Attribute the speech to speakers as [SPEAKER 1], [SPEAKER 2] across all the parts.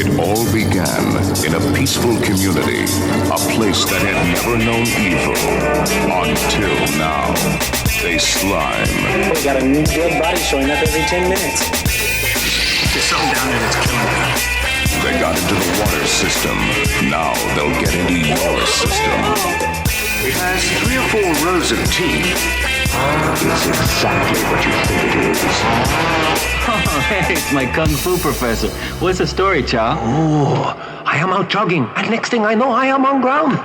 [SPEAKER 1] It all began in a peaceful community, a place that had never known evil until now. They slime.
[SPEAKER 2] We got a new dead body showing up every 10 minutes.
[SPEAKER 3] There's something down there that's killing me.
[SPEAKER 1] They got into the water system. Now they'll get into your system.
[SPEAKER 3] It has 3 or 4 rows of teeth.
[SPEAKER 1] It's exactly what you think it is.
[SPEAKER 4] Oh, hey, it's my Kung Fu professor. What's the story, Chow?
[SPEAKER 5] Oh, I am out jogging, and next thing I know, I am on ground.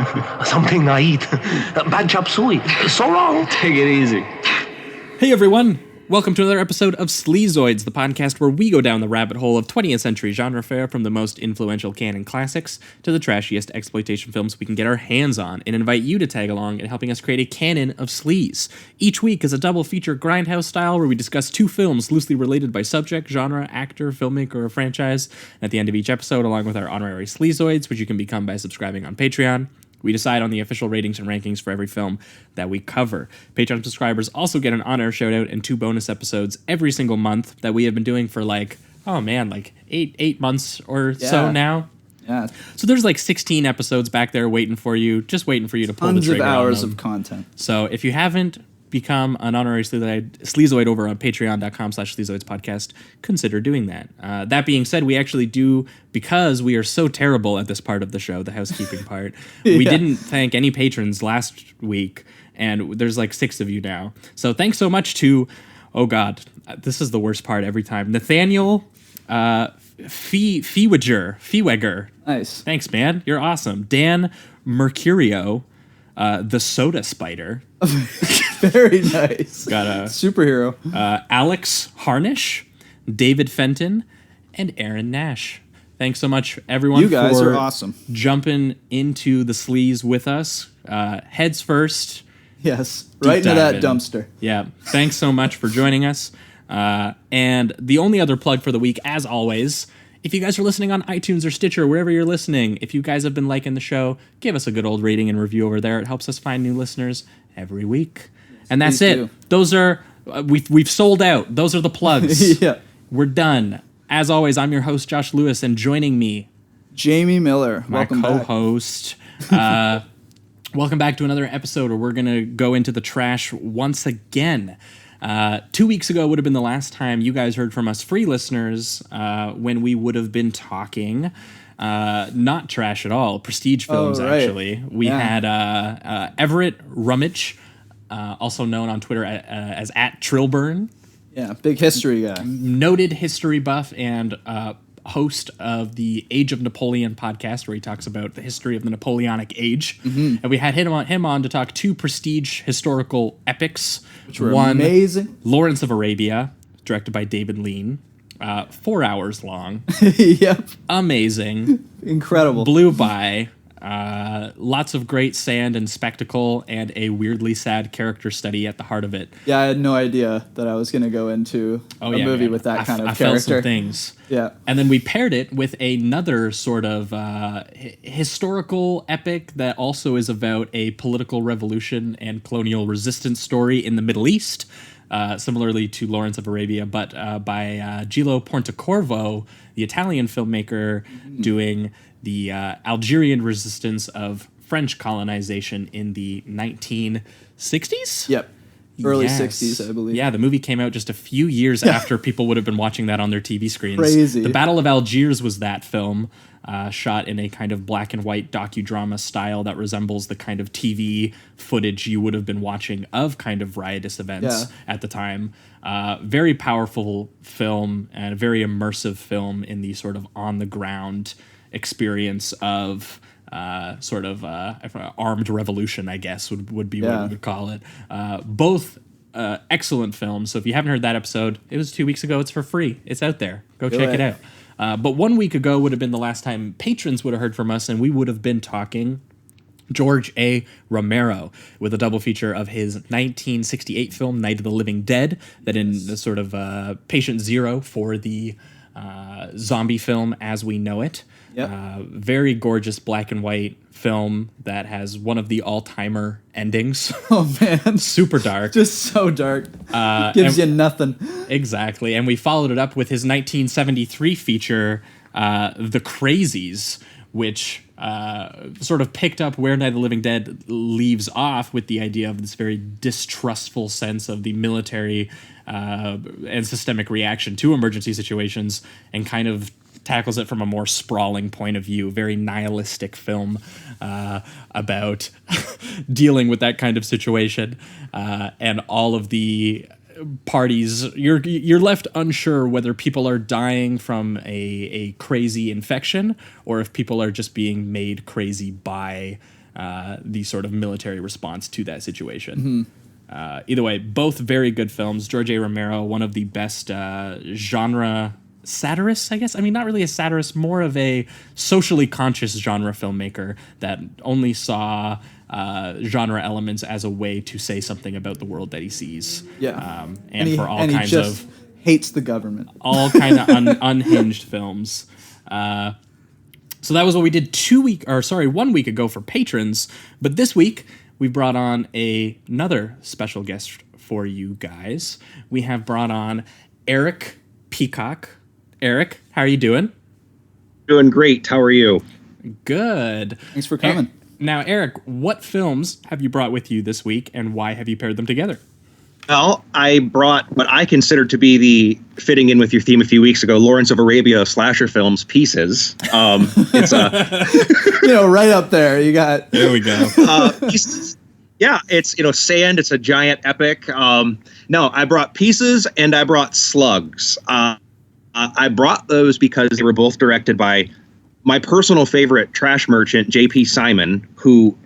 [SPEAKER 5] Something I eat. Bad chop suey. So long.
[SPEAKER 4] Take it easy.
[SPEAKER 6] Hey everyone, welcome to another episode of Sleazoids, the podcast where we go down the rabbit hole of 20th century genre fare, from the most influential canon classics to the trashiest exploitation films we can get our hands on, and invite you to tag along in helping us create a canon of sleaze. Each week is a double feature grindhouse style where we discuss 2 films loosely related by subject, genre, actor, filmmaker, or franchise. And at the end of each episode, along with our honorary Sleazoids, which you can become by subscribing on Patreon, we decide on the official ratings and rankings for every film that we cover. Patreon subscribers also get an on-air shout-out and 2 bonus episodes every single month that we have been doing for like 8 months or so now.
[SPEAKER 7] Yeah.
[SPEAKER 6] So there's like 16 episodes back there waiting for you to pull the trigger on them.
[SPEAKER 7] Tons of hours of content.
[SPEAKER 6] So if you haven't become an honorary Sleazoid over on patreon.com/sleazoidspodcast, consider doing that. That being said, we actually do, because we are so terrible at this part of the show, the housekeeping part, we didn't thank any patrons last week, and there's like 6 of you now. So thanks so much to, oh God, this is the worst part every time, Nathaniel Feeweger.
[SPEAKER 7] Nice.
[SPEAKER 6] Thanks, man. You're awesome. Dan Mercurio, the Soda Spider.
[SPEAKER 7] Very nice.
[SPEAKER 6] Got a
[SPEAKER 7] superhero.
[SPEAKER 6] Alex Harnish, David Fenton, and Aaron Nash. Thanks so much, everyone.
[SPEAKER 7] You guys
[SPEAKER 6] for
[SPEAKER 7] are awesome.
[SPEAKER 6] Jumping into the sleaze with us. Heads first.
[SPEAKER 7] Yes, right into that dumpster.
[SPEAKER 6] Yeah. Thanks so much for joining us. And the only other plug for the week, as always, if you guys are listening on iTunes or Stitcher, wherever you're listening, if you guys have been liking the show, give us a good old rating and review over there. It helps us find new listeners every week. And that's it.
[SPEAKER 7] Do.
[SPEAKER 6] Those are, we've sold out. Those are the plugs.
[SPEAKER 7] Yeah.
[SPEAKER 6] We're done. As always, I'm your host, Josh Lewis, and joining me,
[SPEAKER 7] Jamie Miller.
[SPEAKER 6] my
[SPEAKER 7] Welcome
[SPEAKER 6] co-host. Welcome back to another episode where we're going to go into the trash once again. 2 weeks ago would have been the last time you guys heard from us free listeners, when we would have been talking not trash at all, prestige films.
[SPEAKER 7] Right.
[SPEAKER 6] Actually, we had Everett Rummage, also known on Twitter as @Trillburn.
[SPEAKER 7] Yeah, big history guy.
[SPEAKER 6] Noted history buff and host of the Age of Napoleon podcast, where he talks about the history of the Napoleonic Age. Mm-hmm. And we had him on to talk 2 prestige historical epics.
[SPEAKER 7] Which were amazing.
[SPEAKER 6] Lawrence of Arabia, directed by David Lean. 4 hours long.
[SPEAKER 7] Yep.
[SPEAKER 6] Amazing.
[SPEAKER 7] Incredible.
[SPEAKER 6] Blew by. Lots of great sand and spectacle, and a weirdly sad character study at the heart of it.
[SPEAKER 7] Yeah, I had no idea that I was going to go into a movie with that kind of character. I
[SPEAKER 6] felt some things.
[SPEAKER 7] Yeah.
[SPEAKER 6] And then we paired it with another sort of historical epic that also is about a political revolution and colonial resistance story in the Middle East, similarly to Lawrence of Arabia, but by Gillo Pontecorvo, the Italian filmmaker, doing the Algerian resistance of French colonization in the 1960s?
[SPEAKER 7] Yep. Early 60s, I believe.
[SPEAKER 6] Yeah, the movie came out just a few years after people would have been watching that on their TV screens.
[SPEAKER 7] Crazy.
[SPEAKER 6] The Battle of Algiers was that film, shot in a kind of black and white docudrama style that resembles the kind of TV footage you would have been watching of kind of riotous events at the time. Very powerful film and a very immersive film in the sort of on-the-ground experience of armed revolution, I guess would be what we would call it. Both excellent films. So if you haven't heard that episode, it was 2 weeks ago. It's for free. It's out there. Go check it out. But 1 week ago would have been the last time patrons would have heard from us, and we would have been talking George A. Romero with a double feature of his 1968 film Night of the Living Dead, that in the sort of patient zero for the zombie film as we know it.
[SPEAKER 7] Yep.
[SPEAKER 6] Very gorgeous black and white film that has one of the all-timer endings.
[SPEAKER 7] Oh, man.
[SPEAKER 6] Super dark.
[SPEAKER 7] Just so dark. Gives you nothing.
[SPEAKER 6] Exactly. And we followed it up with his 1973 feature, The Crazies, which sort of picked up where Night of the Living Dead leaves off with the idea of this very distrustful sense of the military and systemic reaction to emergency situations, and kind of tackles it from a more sprawling point of view. Very nihilistic film about dealing with that kind of situation, and all of the parties. You're left unsure whether people are dying from a crazy infection or if people are just being made crazy by the sort of military response to that situation. Either way, both very good films. George A. Romero, one of the best genre satirists, I guess. I mean, not really a satirist, more of a socially conscious genre filmmaker that only saw genre elements as a way to say something about the world that he sees.
[SPEAKER 7] Yeah.
[SPEAKER 6] And for all kinds of
[SPEAKER 7] hates the government.
[SPEAKER 6] All kind of unhinged films. So that was what we did 1 week ago for patrons. But this week we brought on another special guest for you guys. We have brought on Eric Peacock. Eric, how are you doing?
[SPEAKER 8] Doing great. How are you?
[SPEAKER 6] Good.
[SPEAKER 7] Thanks for coming.
[SPEAKER 6] Now, Eric, what films have you brought with you this week, and why have you paired them together?
[SPEAKER 8] Well, I brought what I consider to be the, fitting in with your theme a few weeks ago, Lawrence of Arabia slasher films, Pieces. It's a
[SPEAKER 7] right up there. You got.
[SPEAKER 6] There we go.
[SPEAKER 8] Pieces. Yeah, it's sand. It's a giant epic. No, I brought Pieces and I brought Slugs. I brought those because they were both directed by my personal favorite trash merchant, J.P. Simon, who,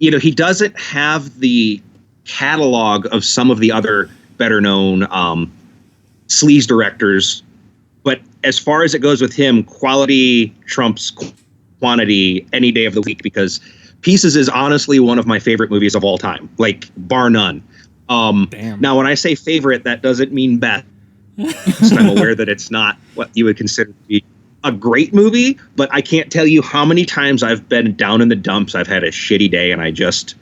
[SPEAKER 8] he doesn't have the catalog of some of the other better known sleaze directors. But as far as it goes with him, quality trumps quantity any day of the week, because Pieces is honestly one of my favorite movies of all time, like bar none. Now, when I say favorite, that doesn't mean best. I'm aware that it's not what you would consider to be a great movie, but I can't tell you how many times I've been down in the dumps. I've had a shitty day and I just,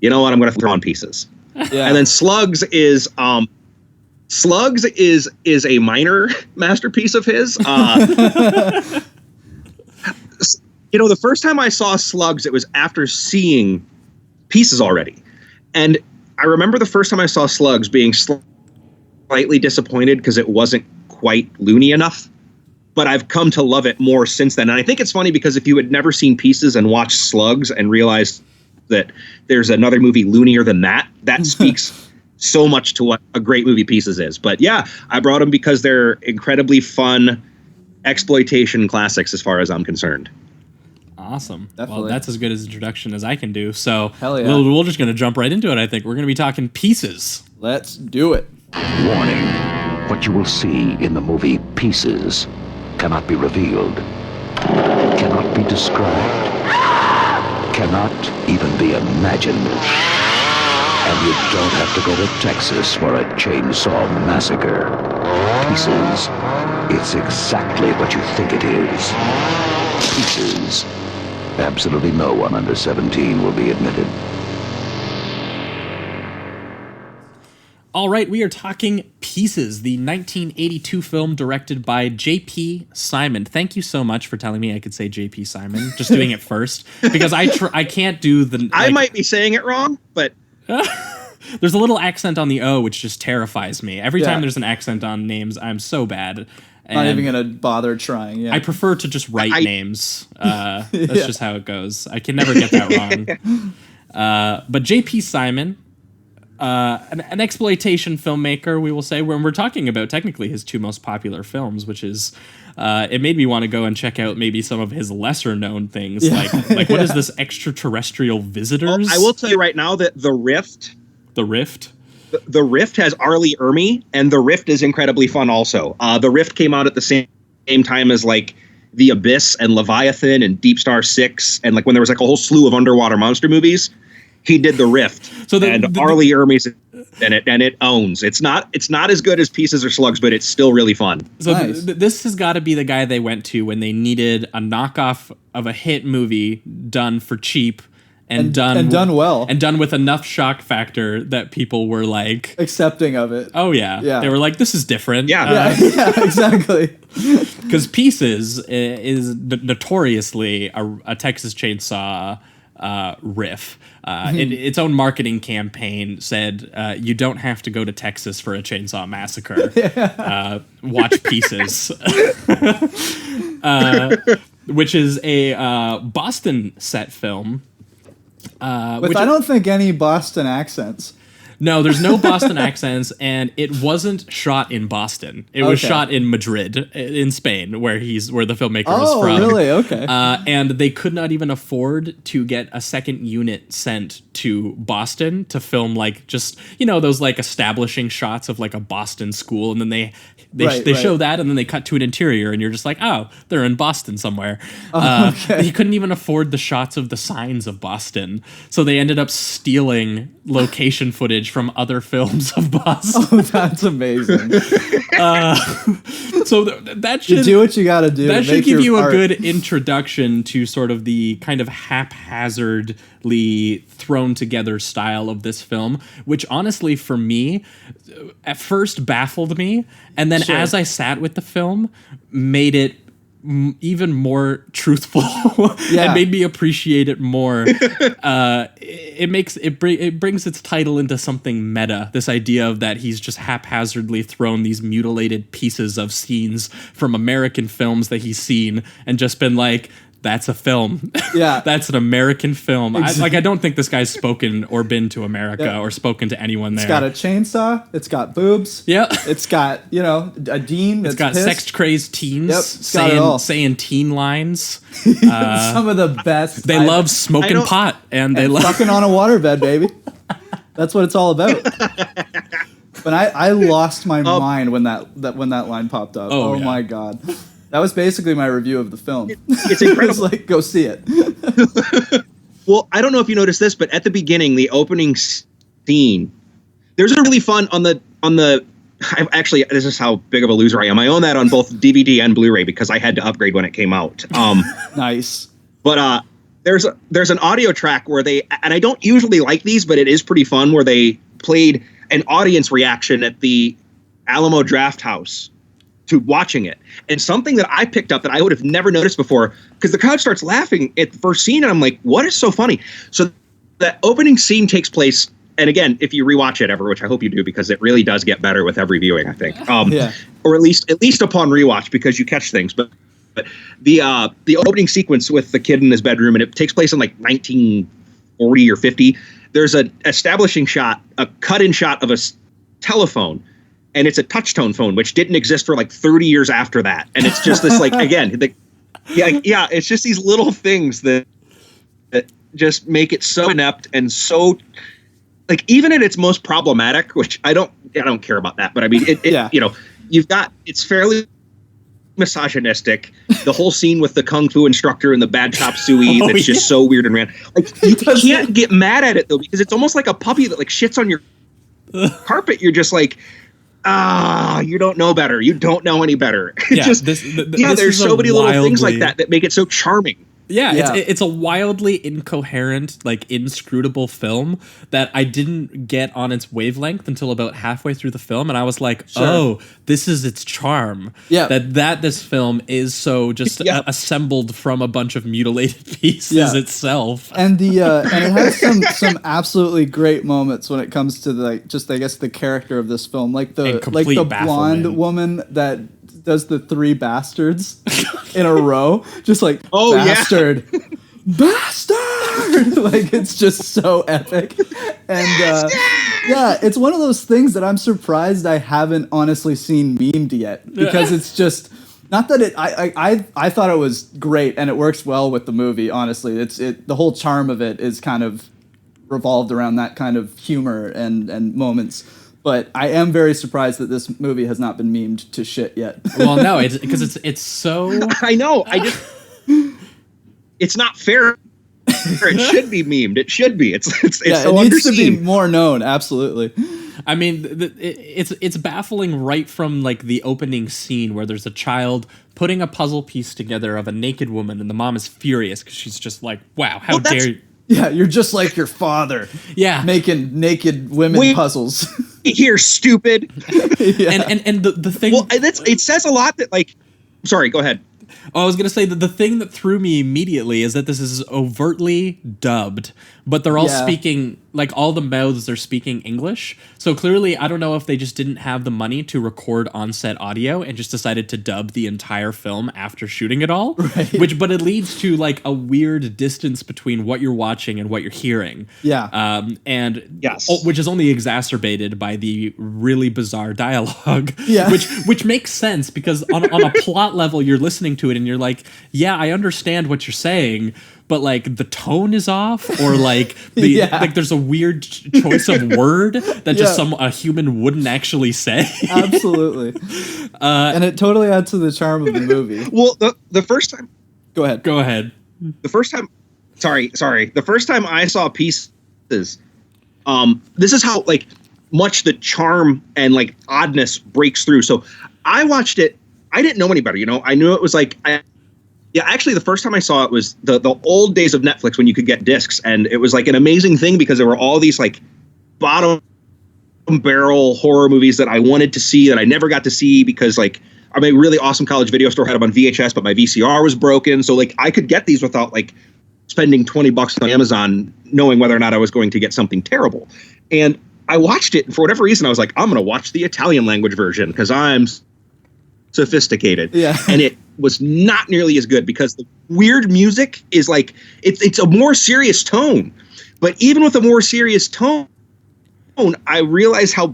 [SPEAKER 8] you know what, I'm going to throw on Pieces. Yeah. And then Slugs is a minor masterpiece of his. The first time I saw Slugs, it was after seeing Pieces already. And I remember the first time I saw Slugs being slightly disappointed because it wasn't quite loony enough, but I've come to love it more since then. And I think it's funny because if you had never seen Pieces and watched Slugs and realized that there's another movie loonier than that speaks so much to what a great movie Pieces is. But yeah, I brought them because they're incredibly fun exploitation classics as far as I'm concerned.
[SPEAKER 6] Awesome. Definitely. Well, that's as good as introduction as I can do. So
[SPEAKER 7] hell yeah.
[SPEAKER 6] We're just going to jump right into it, I think. We're going to be talking Pieces.
[SPEAKER 7] Let's do it.
[SPEAKER 1] Warning. What you will see in the movie Pieces cannot be revealed, cannot be described, cannot even be imagined. And you don't have to go to Texas for a chainsaw massacre. Pieces. It's exactly what you think it is. Pieces. Absolutely no one under 17 will be admitted.
[SPEAKER 6] All right, we are talking Pieces, the 1982 film directed by J.P. Simon. Thank you so much for telling me I could say J.P. Simon, just doing it first, because I can't do the...
[SPEAKER 8] I might be saying it wrong, but...
[SPEAKER 6] There's a little accent on the O, which just terrifies me. Every time there's an accent on names, I'm so bad. And
[SPEAKER 7] not even going to bother trying. Yeah.
[SPEAKER 6] I prefer to just write names. That's just how it goes. I can never get that wrong. But J.P. Simon... an exploitation filmmaker, we will say, when we're talking about technically his two most popular films, which is, it made me want to go and check out maybe some of his lesser known things, like what is this, Extraterrestrial Visitors?
[SPEAKER 8] Well, I will tell you right now that The Rift has Arlie Ermy, and The Rift is incredibly fun also. The Rift came out at the same time as like The Abyss and Leviathan and Deep Star 6, and like when there was like a whole slew of underwater monster movies. He did The Rift, and Arlie Ermey's in it, and it owns. It's not as good as Pieces or Slugs, but it's still really fun.
[SPEAKER 6] So nice. This has got to be the guy they went to when they needed a knockoff of a hit movie done for cheap and done
[SPEAKER 7] well,
[SPEAKER 6] and done with enough shock factor that people were like
[SPEAKER 7] accepting of it.
[SPEAKER 6] Oh yeah. They were like, this is different.
[SPEAKER 7] Yeah, exactly.
[SPEAKER 6] Because Pieces is notoriously a Texas Chainsaw riff. Its own marketing campaign said, you don't have to go to Texas for a chainsaw massacre. Watch Pieces. Which is a Boston set film.
[SPEAKER 7] With I don't think any Boston accents.
[SPEAKER 6] No, there's no Boston accents, and it wasn't shot in Boston. It was shot in Madrid, in Spain, where the filmmaker was from.
[SPEAKER 7] Oh, really? Okay.
[SPEAKER 6] And they could not even afford to get a second unit sent to Boston to film like just those like establishing shots of like a Boston school, and then they show that, and then they cut to an interior, and you're just like, oh, they're in Boston somewhere. He couldn't even afford the shots of the signs of Boston, so they ended up stealing location footage from other films of Boston.
[SPEAKER 7] Oh, that's amazing.
[SPEAKER 6] So that should
[SPEAKER 7] you do what you got to do.
[SPEAKER 6] That should give you a good introduction to sort of the kind of haphazardly thrown together style of this film, which honestly for me at first baffled me, and then as I sat with the film made it even more truthful and made me appreciate it more. It brings its title into something meta, this idea of that he's just haphazardly thrown these mutilated pieces of scenes from American films that he's seen and just been like, that's a film.
[SPEAKER 7] Yeah.
[SPEAKER 6] That's an American film. I don't think this guy's spoken or been to America or spoken to anyone there.
[SPEAKER 7] It's got a chainsaw. It's got boobs.
[SPEAKER 6] Yeah.
[SPEAKER 7] It's got, a dean.
[SPEAKER 6] It's got sex-crazed teens saying teen lines.
[SPEAKER 7] Some of the best.
[SPEAKER 6] They love smoking pot and they love
[SPEAKER 7] fucking on a waterbed, baby. That's what it's all about. But I lost my mind when that line popped up. Oh my God. That was basically my review of the film.
[SPEAKER 8] It's incredible.
[SPEAKER 7] It's like, go see it.
[SPEAKER 8] Well, I don't know if you noticed this, but at the beginning, the opening scene, there's a really fun actually, this is how big of a loser I am. I own that on both DVD and Blu-ray because I had to upgrade when it came out.
[SPEAKER 7] Nice.
[SPEAKER 8] But there's an audio track where and I don't usually like these, but it is pretty fun, where they played an audience reaction at the Alamo Drafthouse to watching it. And something that I picked up that I would have never noticed before, because the crowd starts laughing at the first scene, and I'm like, what is so funny? So the opening scene takes place, and again, if you rewatch it ever, which I hope you do, because it really does get better with every viewing, I think. Or at least upon rewatch, because you catch things. But the opening sequence with the kid in his bedroom, and it takes place in like 1940 or 50. There's an establishing shot, a cut-in shot of a telephone, and it's a touch-tone phone, which didn't exist for like 30 years after that. And it's just this, like, again, it's just these little things that just make it so inept and so, like, even at its most problematic, which I don't care about that, but I mean, it's fairly misogynistic. The whole scene with the kung fu instructor and the bad chop suey that's just so weird and random. Like, you can't get mad at it though, because it's almost like a puppy that like shits on your carpet. You're just like, you don't know better. You don't know any better. There's so many little things like that make it so charming.
[SPEAKER 6] Yeah. It's a wildly incoherent, like inscrutable film that I didn't get on its wavelength until about halfway through the film, and I was like, oh, this is its charm. Yeah, that this film is so just assembled from a bunch of mutilated pieces itself.
[SPEAKER 7] And and it has some absolutely great moments when it comes to the character of this film, like the blonde woman that does the three bastards in a row, just like bastard, like it's just so epic. And it's one of those things that I'm surprised I haven't honestly seen memed yet, because it's just not that it. I thought it was great and it works well with the movie. Honestly, the whole charm of it is kind of revolved around that kind of humor and moments. But I am very surprised that this movie has not been memed to shit yet.
[SPEAKER 6] Well, no, it's because it's so.
[SPEAKER 8] I know. It's not fair. It should be memed. It should be. It's so
[SPEAKER 7] it needs to be more known. Absolutely.
[SPEAKER 6] I mean, it's baffling right from like the opening scene where there's a child putting a puzzle piece together of a naked woman, and the mom is furious because she's just like, "Wow, how dare you!"
[SPEAKER 7] Yeah, you're just like your father.
[SPEAKER 6] Yeah.
[SPEAKER 7] Making naked women puzzles.
[SPEAKER 8] Here, stupid.
[SPEAKER 7] Yeah.
[SPEAKER 6] And the thing...
[SPEAKER 8] Well, it says a lot that, like... Sorry, go ahead.
[SPEAKER 6] I was going to say that the thing that threw me immediately is that this is overtly dubbed, but they're all speaking, like all the mouths are speaking English. So clearly, I don't know if they just didn't have the money to record on-set audio and just decided to dub the entire film after shooting it all. Right. But it leads to like a weird distance between what you're watching and what you're hearing.
[SPEAKER 7] Yeah.
[SPEAKER 6] Which is only exacerbated by the really bizarre dialogue.
[SPEAKER 7] Yeah.
[SPEAKER 6] Which makes sense because on a plot level, you're listening to it and you're like, yeah, I understand what you're saying, but like the tone is off, or like like there's a weird choice of word that just a human wouldn't actually say.
[SPEAKER 7] Absolutely. And it totally adds to the charm of the movie.
[SPEAKER 8] Well, the first time.
[SPEAKER 7] Go ahead.
[SPEAKER 8] The first time. Sorry. The first time I saw Pieces, this is how like much the charm and like oddness breaks through. So I watched it. I didn't know any better, I knew it was like, actually the first time I saw it was the old days of Netflix when you could get discs, and it was like an amazing thing because there were all these like bottom barrel horror movies that I wanted to see that I never got to see because like a really awesome college video store had them on VHS, but my VCR was broken. So like I could get these without like spending $20 on Amazon, knowing whether or not I was going to get something terrible. And I watched it, and for whatever reason, I was like, I'm going to watch the Italian language version because I'm sophisticated.
[SPEAKER 7] Yeah.
[SPEAKER 8] And it was not nearly as good because the weird music is like it's a more serious tone. But even with a more serious tone, I realized how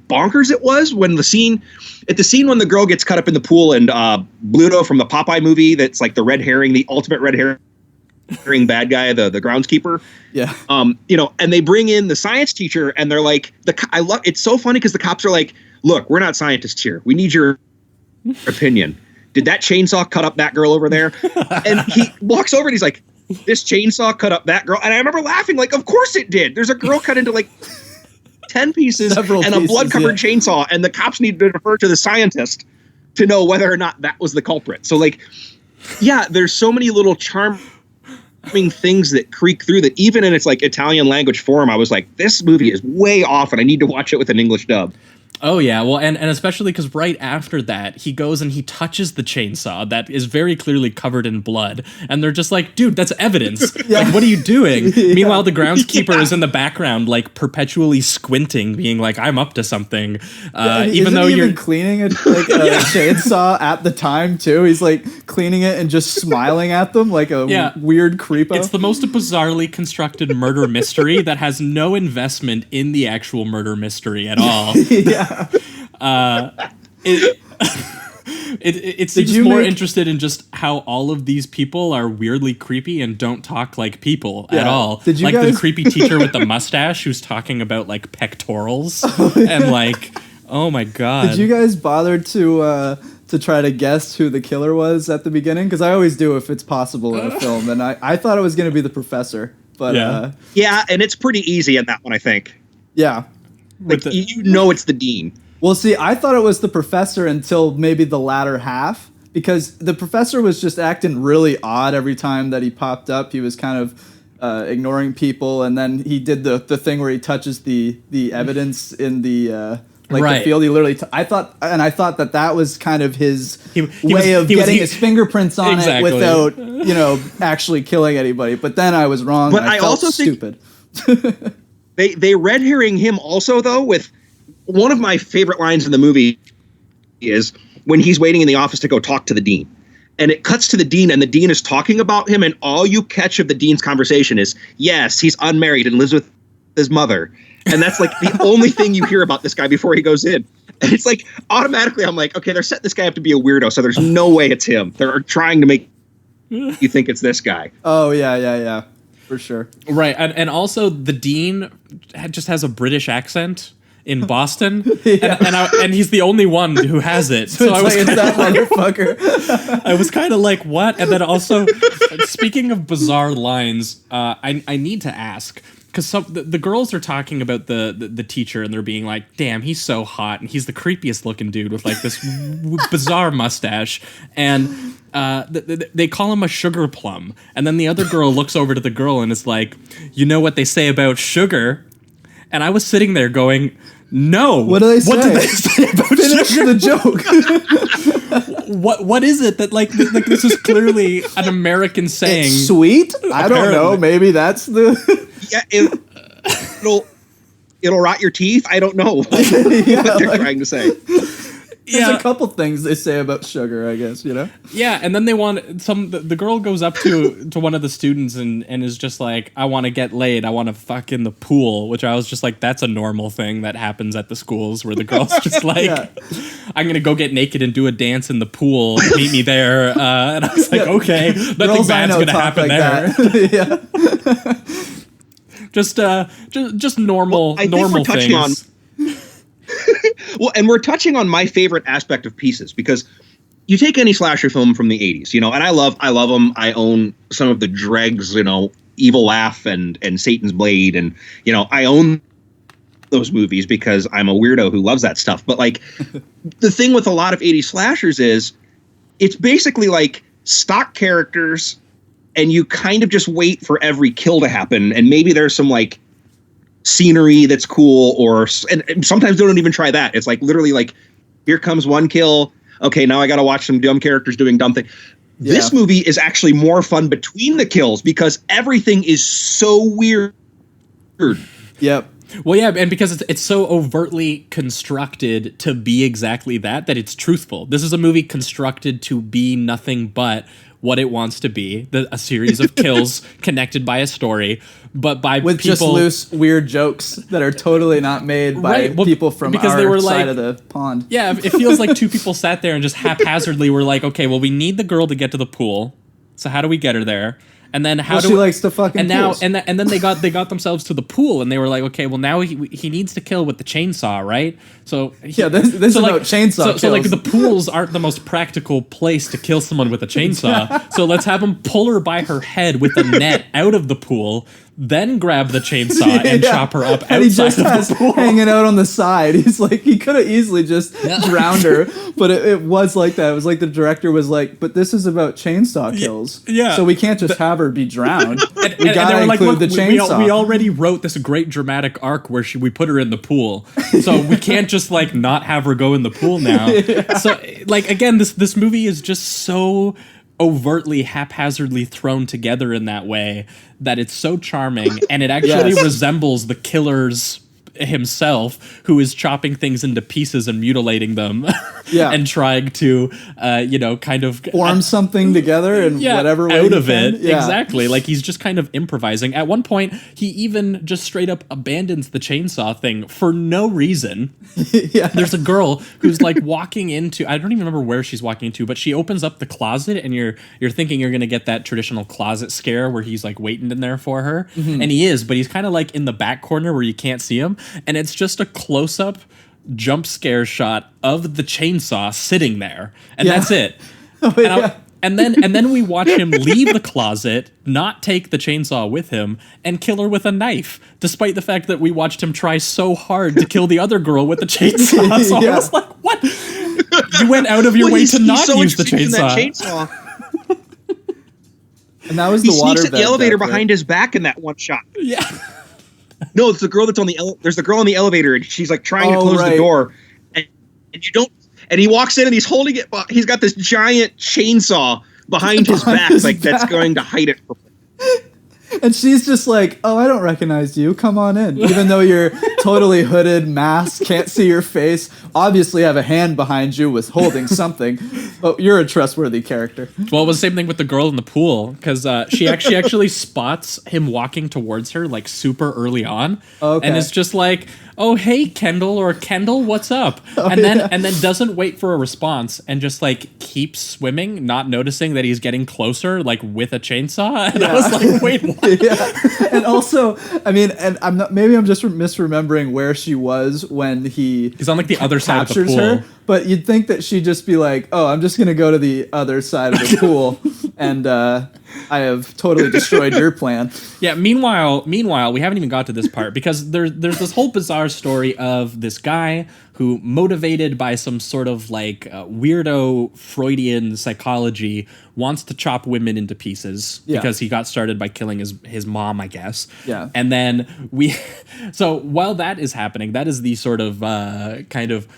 [SPEAKER 8] bonkers it was when the scene when the girl gets cut up in the pool and Bluto from the Popeye movie, that's like the red herring, the ultimate red herring bad guy, the groundskeeper.
[SPEAKER 7] Yeah.
[SPEAKER 8] And they bring in the science teacher and they're like it's so funny because the cops are like, look, we're not scientists here. We need your opinion. Did that chainsaw cut up that girl over there? And he walks over and he's like, this chainsaw cut up that girl. And I remember laughing like, of course it did. There's a girl cut into like 10 pieces a blood-covered chainsaw, and the cops need to defer to the scientist to know whether or not that was the culprit. So like, yeah, there's so many little charming things that creak through that even in its like Italian language form, I was like, this movie is way off and I need to watch it with an English dub.
[SPEAKER 6] Oh, yeah. Well, and especially because right after that, he goes and he touches the chainsaw that is very clearly covered in blood. And they're just like, dude, that's evidence. Like, what are you doing? Meanwhile, the groundskeeper is in the background, like perpetually squinting, being like, I'm up to something. Even though you're
[SPEAKER 7] cleaning a chainsaw at the time, too. He's like cleaning it and just smiling at them like a weird creepo.
[SPEAKER 6] It's the most bizarrely constructed murder mystery that has no investment in the actual murder mystery at all. It seems more interested in just how all of these people are weirdly creepy and don't talk like people at all. The creepy teacher with the mustache who's talking about like pectorals and like, oh my god.
[SPEAKER 7] Did you guys bother to try to guess who the killer was at the beginning? Because I always do if it's possible in a film, and I thought it was going to be the professor, but
[SPEAKER 8] and it's pretty easy in that one, I think.
[SPEAKER 7] Yeah.
[SPEAKER 8] Like, it's the dean.
[SPEAKER 7] Well, see, I thought it was the professor until maybe the latter half, because the professor was just acting really odd every time that he popped up. He was kind of ignoring people, and then he did the thing where he touches the evidence in the the field. He literally, I thought that was kind of his way of getting his fingerprints on it without actually killing anybody. But then I was wrong.
[SPEAKER 8] But
[SPEAKER 7] I felt also stupid.
[SPEAKER 8] They red herring him also, though, with one of my favorite lines in the movie is when he's waiting in the office to go talk to the dean. And it cuts to the dean, and the dean is talking about him, and all you catch of the dean's conversation is, yes, he's unmarried and lives with his mother. And that's like the only thing you hear about this guy before he goes in. And it's like, automatically, I'm like, okay, they're setting this guy up to be a weirdo, so there's no way it's him. They're trying to make you think it's this guy.
[SPEAKER 7] Oh, yeah. For sure.
[SPEAKER 6] Right. And also the dean just has a British accent in Boston, and he's the only one who has it. So I was
[SPEAKER 7] it's that motherfucker.
[SPEAKER 6] I was kind of like, what? And then also, speaking of bizarre lines, I need to ask, because the girls are talking about the teacher, and they're being like, damn, he's so hot, and he's the creepiest looking dude with like this bizarre mustache, and they call him a sugar plum, and then the other girl looks over to the girl and is like, you know what they say about sugar? And I was sitting there going, no.
[SPEAKER 7] What do they say?
[SPEAKER 6] What did they say about
[SPEAKER 7] Finish
[SPEAKER 6] sugar?
[SPEAKER 7] the joke.
[SPEAKER 6] What is it that like this is clearly an American saying?
[SPEAKER 7] It's sweet? I don't know. Maybe that's the...
[SPEAKER 8] Yeah, it'll rot your teeth. I don't know what they're trying to say.
[SPEAKER 7] There's a couple things they say about sugar, I guess, you know?
[SPEAKER 6] Yeah, and then they want the girl goes up to one of the students and is just like, I want to get laid. I want to fuck in the pool, which I was just like, that's a normal thing that happens at the schools where the girl's just like, I'm going to go get naked and do a dance in the pool. Meet me there. And I was like, okay, nothing bad's going to happen there. Just normal normal things.
[SPEAKER 8] Well, and we're touching on my favorite aspect of Pieces, because you take any slasher film from the 80s, and I love them. I own some of the dregs, Evil Laugh and Satan's Blade, and I own those movies because I'm a weirdo who loves that stuff. But like the thing with a lot of 80s slashers is it's basically like stock characters, and you kind of just wait for every kill to happen, and maybe there's some like scenery that's cool, and sometimes they don't even try that. It's like literally like, here comes one kill. Okay, now I got to watch some dumb characters doing dumb things. Yeah. This movie is actually more fun between the kills because everything is so weird.
[SPEAKER 7] Yep.
[SPEAKER 6] Well, yeah, and because it's so overtly constructed to be exactly that it's truthful. This is a movie constructed to be nothing but what it wants to be, a series of kills connected by a story, but by
[SPEAKER 7] with
[SPEAKER 6] people,
[SPEAKER 7] just loose, weird jokes that are totally not made by people from
[SPEAKER 6] because
[SPEAKER 7] our
[SPEAKER 6] they were
[SPEAKER 7] side of the pond.
[SPEAKER 6] Yeah, it feels like two people sat there and just haphazardly were like, okay, well, we need the girl to get to the pool, so how do we get her there? And then how
[SPEAKER 7] she likes to fucking
[SPEAKER 6] and now
[SPEAKER 7] pools.
[SPEAKER 6] and then they got themselves to the pool, and they were like, okay, well, now he needs to kill with the chainsaw, right? So
[SPEAKER 7] this is about chainsaw kills.
[SPEAKER 6] So like the pools aren't the most practical place to kill someone with a chainsaw. So let's have him pull her by her head with a net out of the pool, then grab the chainsaw and chop her up
[SPEAKER 7] and
[SPEAKER 6] outside
[SPEAKER 7] he just
[SPEAKER 6] of
[SPEAKER 7] has
[SPEAKER 6] the pool.
[SPEAKER 7] Hanging out on the side. He's like, he could have easily just drowned her, but it was like that. It was like the director was like, but this is about chainsaw kills.
[SPEAKER 6] Yeah.
[SPEAKER 7] So we can't just have her be drowned. We
[SPEAKER 6] they
[SPEAKER 7] gotta
[SPEAKER 6] were like,
[SPEAKER 7] include
[SPEAKER 6] look,
[SPEAKER 7] the chainsaw.
[SPEAKER 6] we already wrote this great dramatic arc where we put her in the pool, so we can't just like not have her go in the pool now. So like again, this movie is just so overtly haphazardly thrown together in that way that it's so charming, and it actually resembles the killer's himself, who is chopping things into pieces and mutilating them and trying to kind of
[SPEAKER 7] form something together in whatever way
[SPEAKER 6] out of it.
[SPEAKER 7] Yeah.
[SPEAKER 6] Exactly, like he's just kind of improvising. At one point he even just straight up abandons the chainsaw thing for no reason. There's a girl who's like walking into, I don't even remember where she's walking into, but she opens up the closet, and you're thinking you're gonna get that traditional closet scare where he's like waiting in there for her, and he is, but he's kind of like in the back corner where you can't see him. And it's just a close-up jump scare shot of the chainsaw sitting there, and that's it. And then we watch him leave the closet, not take the chainsaw with him, and kill her with a knife, despite the fact that we watched him try so hard to kill the other girl with the chainsaw. So I was like, what? You went out of your way to not use the chainsaw.
[SPEAKER 7] And that was
[SPEAKER 8] he
[SPEAKER 7] the water
[SPEAKER 8] sneaks at the elevator behind his back in that one shot.
[SPEAKER 6] Yeah.
[SPEAKER 8] No, it's the girl that's on the there's the girl on the elevator, and she's like trying to close the door, and you don't. And he walks in, and he's holding it. He's got this giant chainsaw behind his back, that's going to hide it.
[SPEAKER 7] And she's just like, "Oh, I don't recognize you. Come on in." Even though you're totally hooded, masked, can't see your face, obviously have a hand behind you with holding something. But you're a trustworthy character.
[SPEAKER 6] Well, it was the same thing with the girl in the pool, because she actually spots him walking towards her like super early on, and it's just like, "Oh, hey, Kendall," or "Kendall, what's up?" And then doesn't wait for a response and just like keeps swimming, not noticing that he's getting closer, like with a chainsaw. And I was like, "Wait, what?"
[SPEAKER 7] And also, I mean, and I'm just misremembering where she was when he's
[SPEAKER 6] on like the other side of the pool.
[SPEAKER 7] Her, but you'd think that she'd just be like, "Oh, I'm just gonna go to the other side of the pool," and I have totally destroyed your plan.
[SPEAKER 6] Yeah. Meanwhile, we haven't even got to this part because there's this whole bizarre story of this guy who, motivated by some sort of like weirdo Freudian psychology, wants to chop women into pieces because he got started by killing his mom, I guess.
[SPEAKER 7] Yeah.
[SPEAKER 6] And then so while that is happening, that is the sort of kind of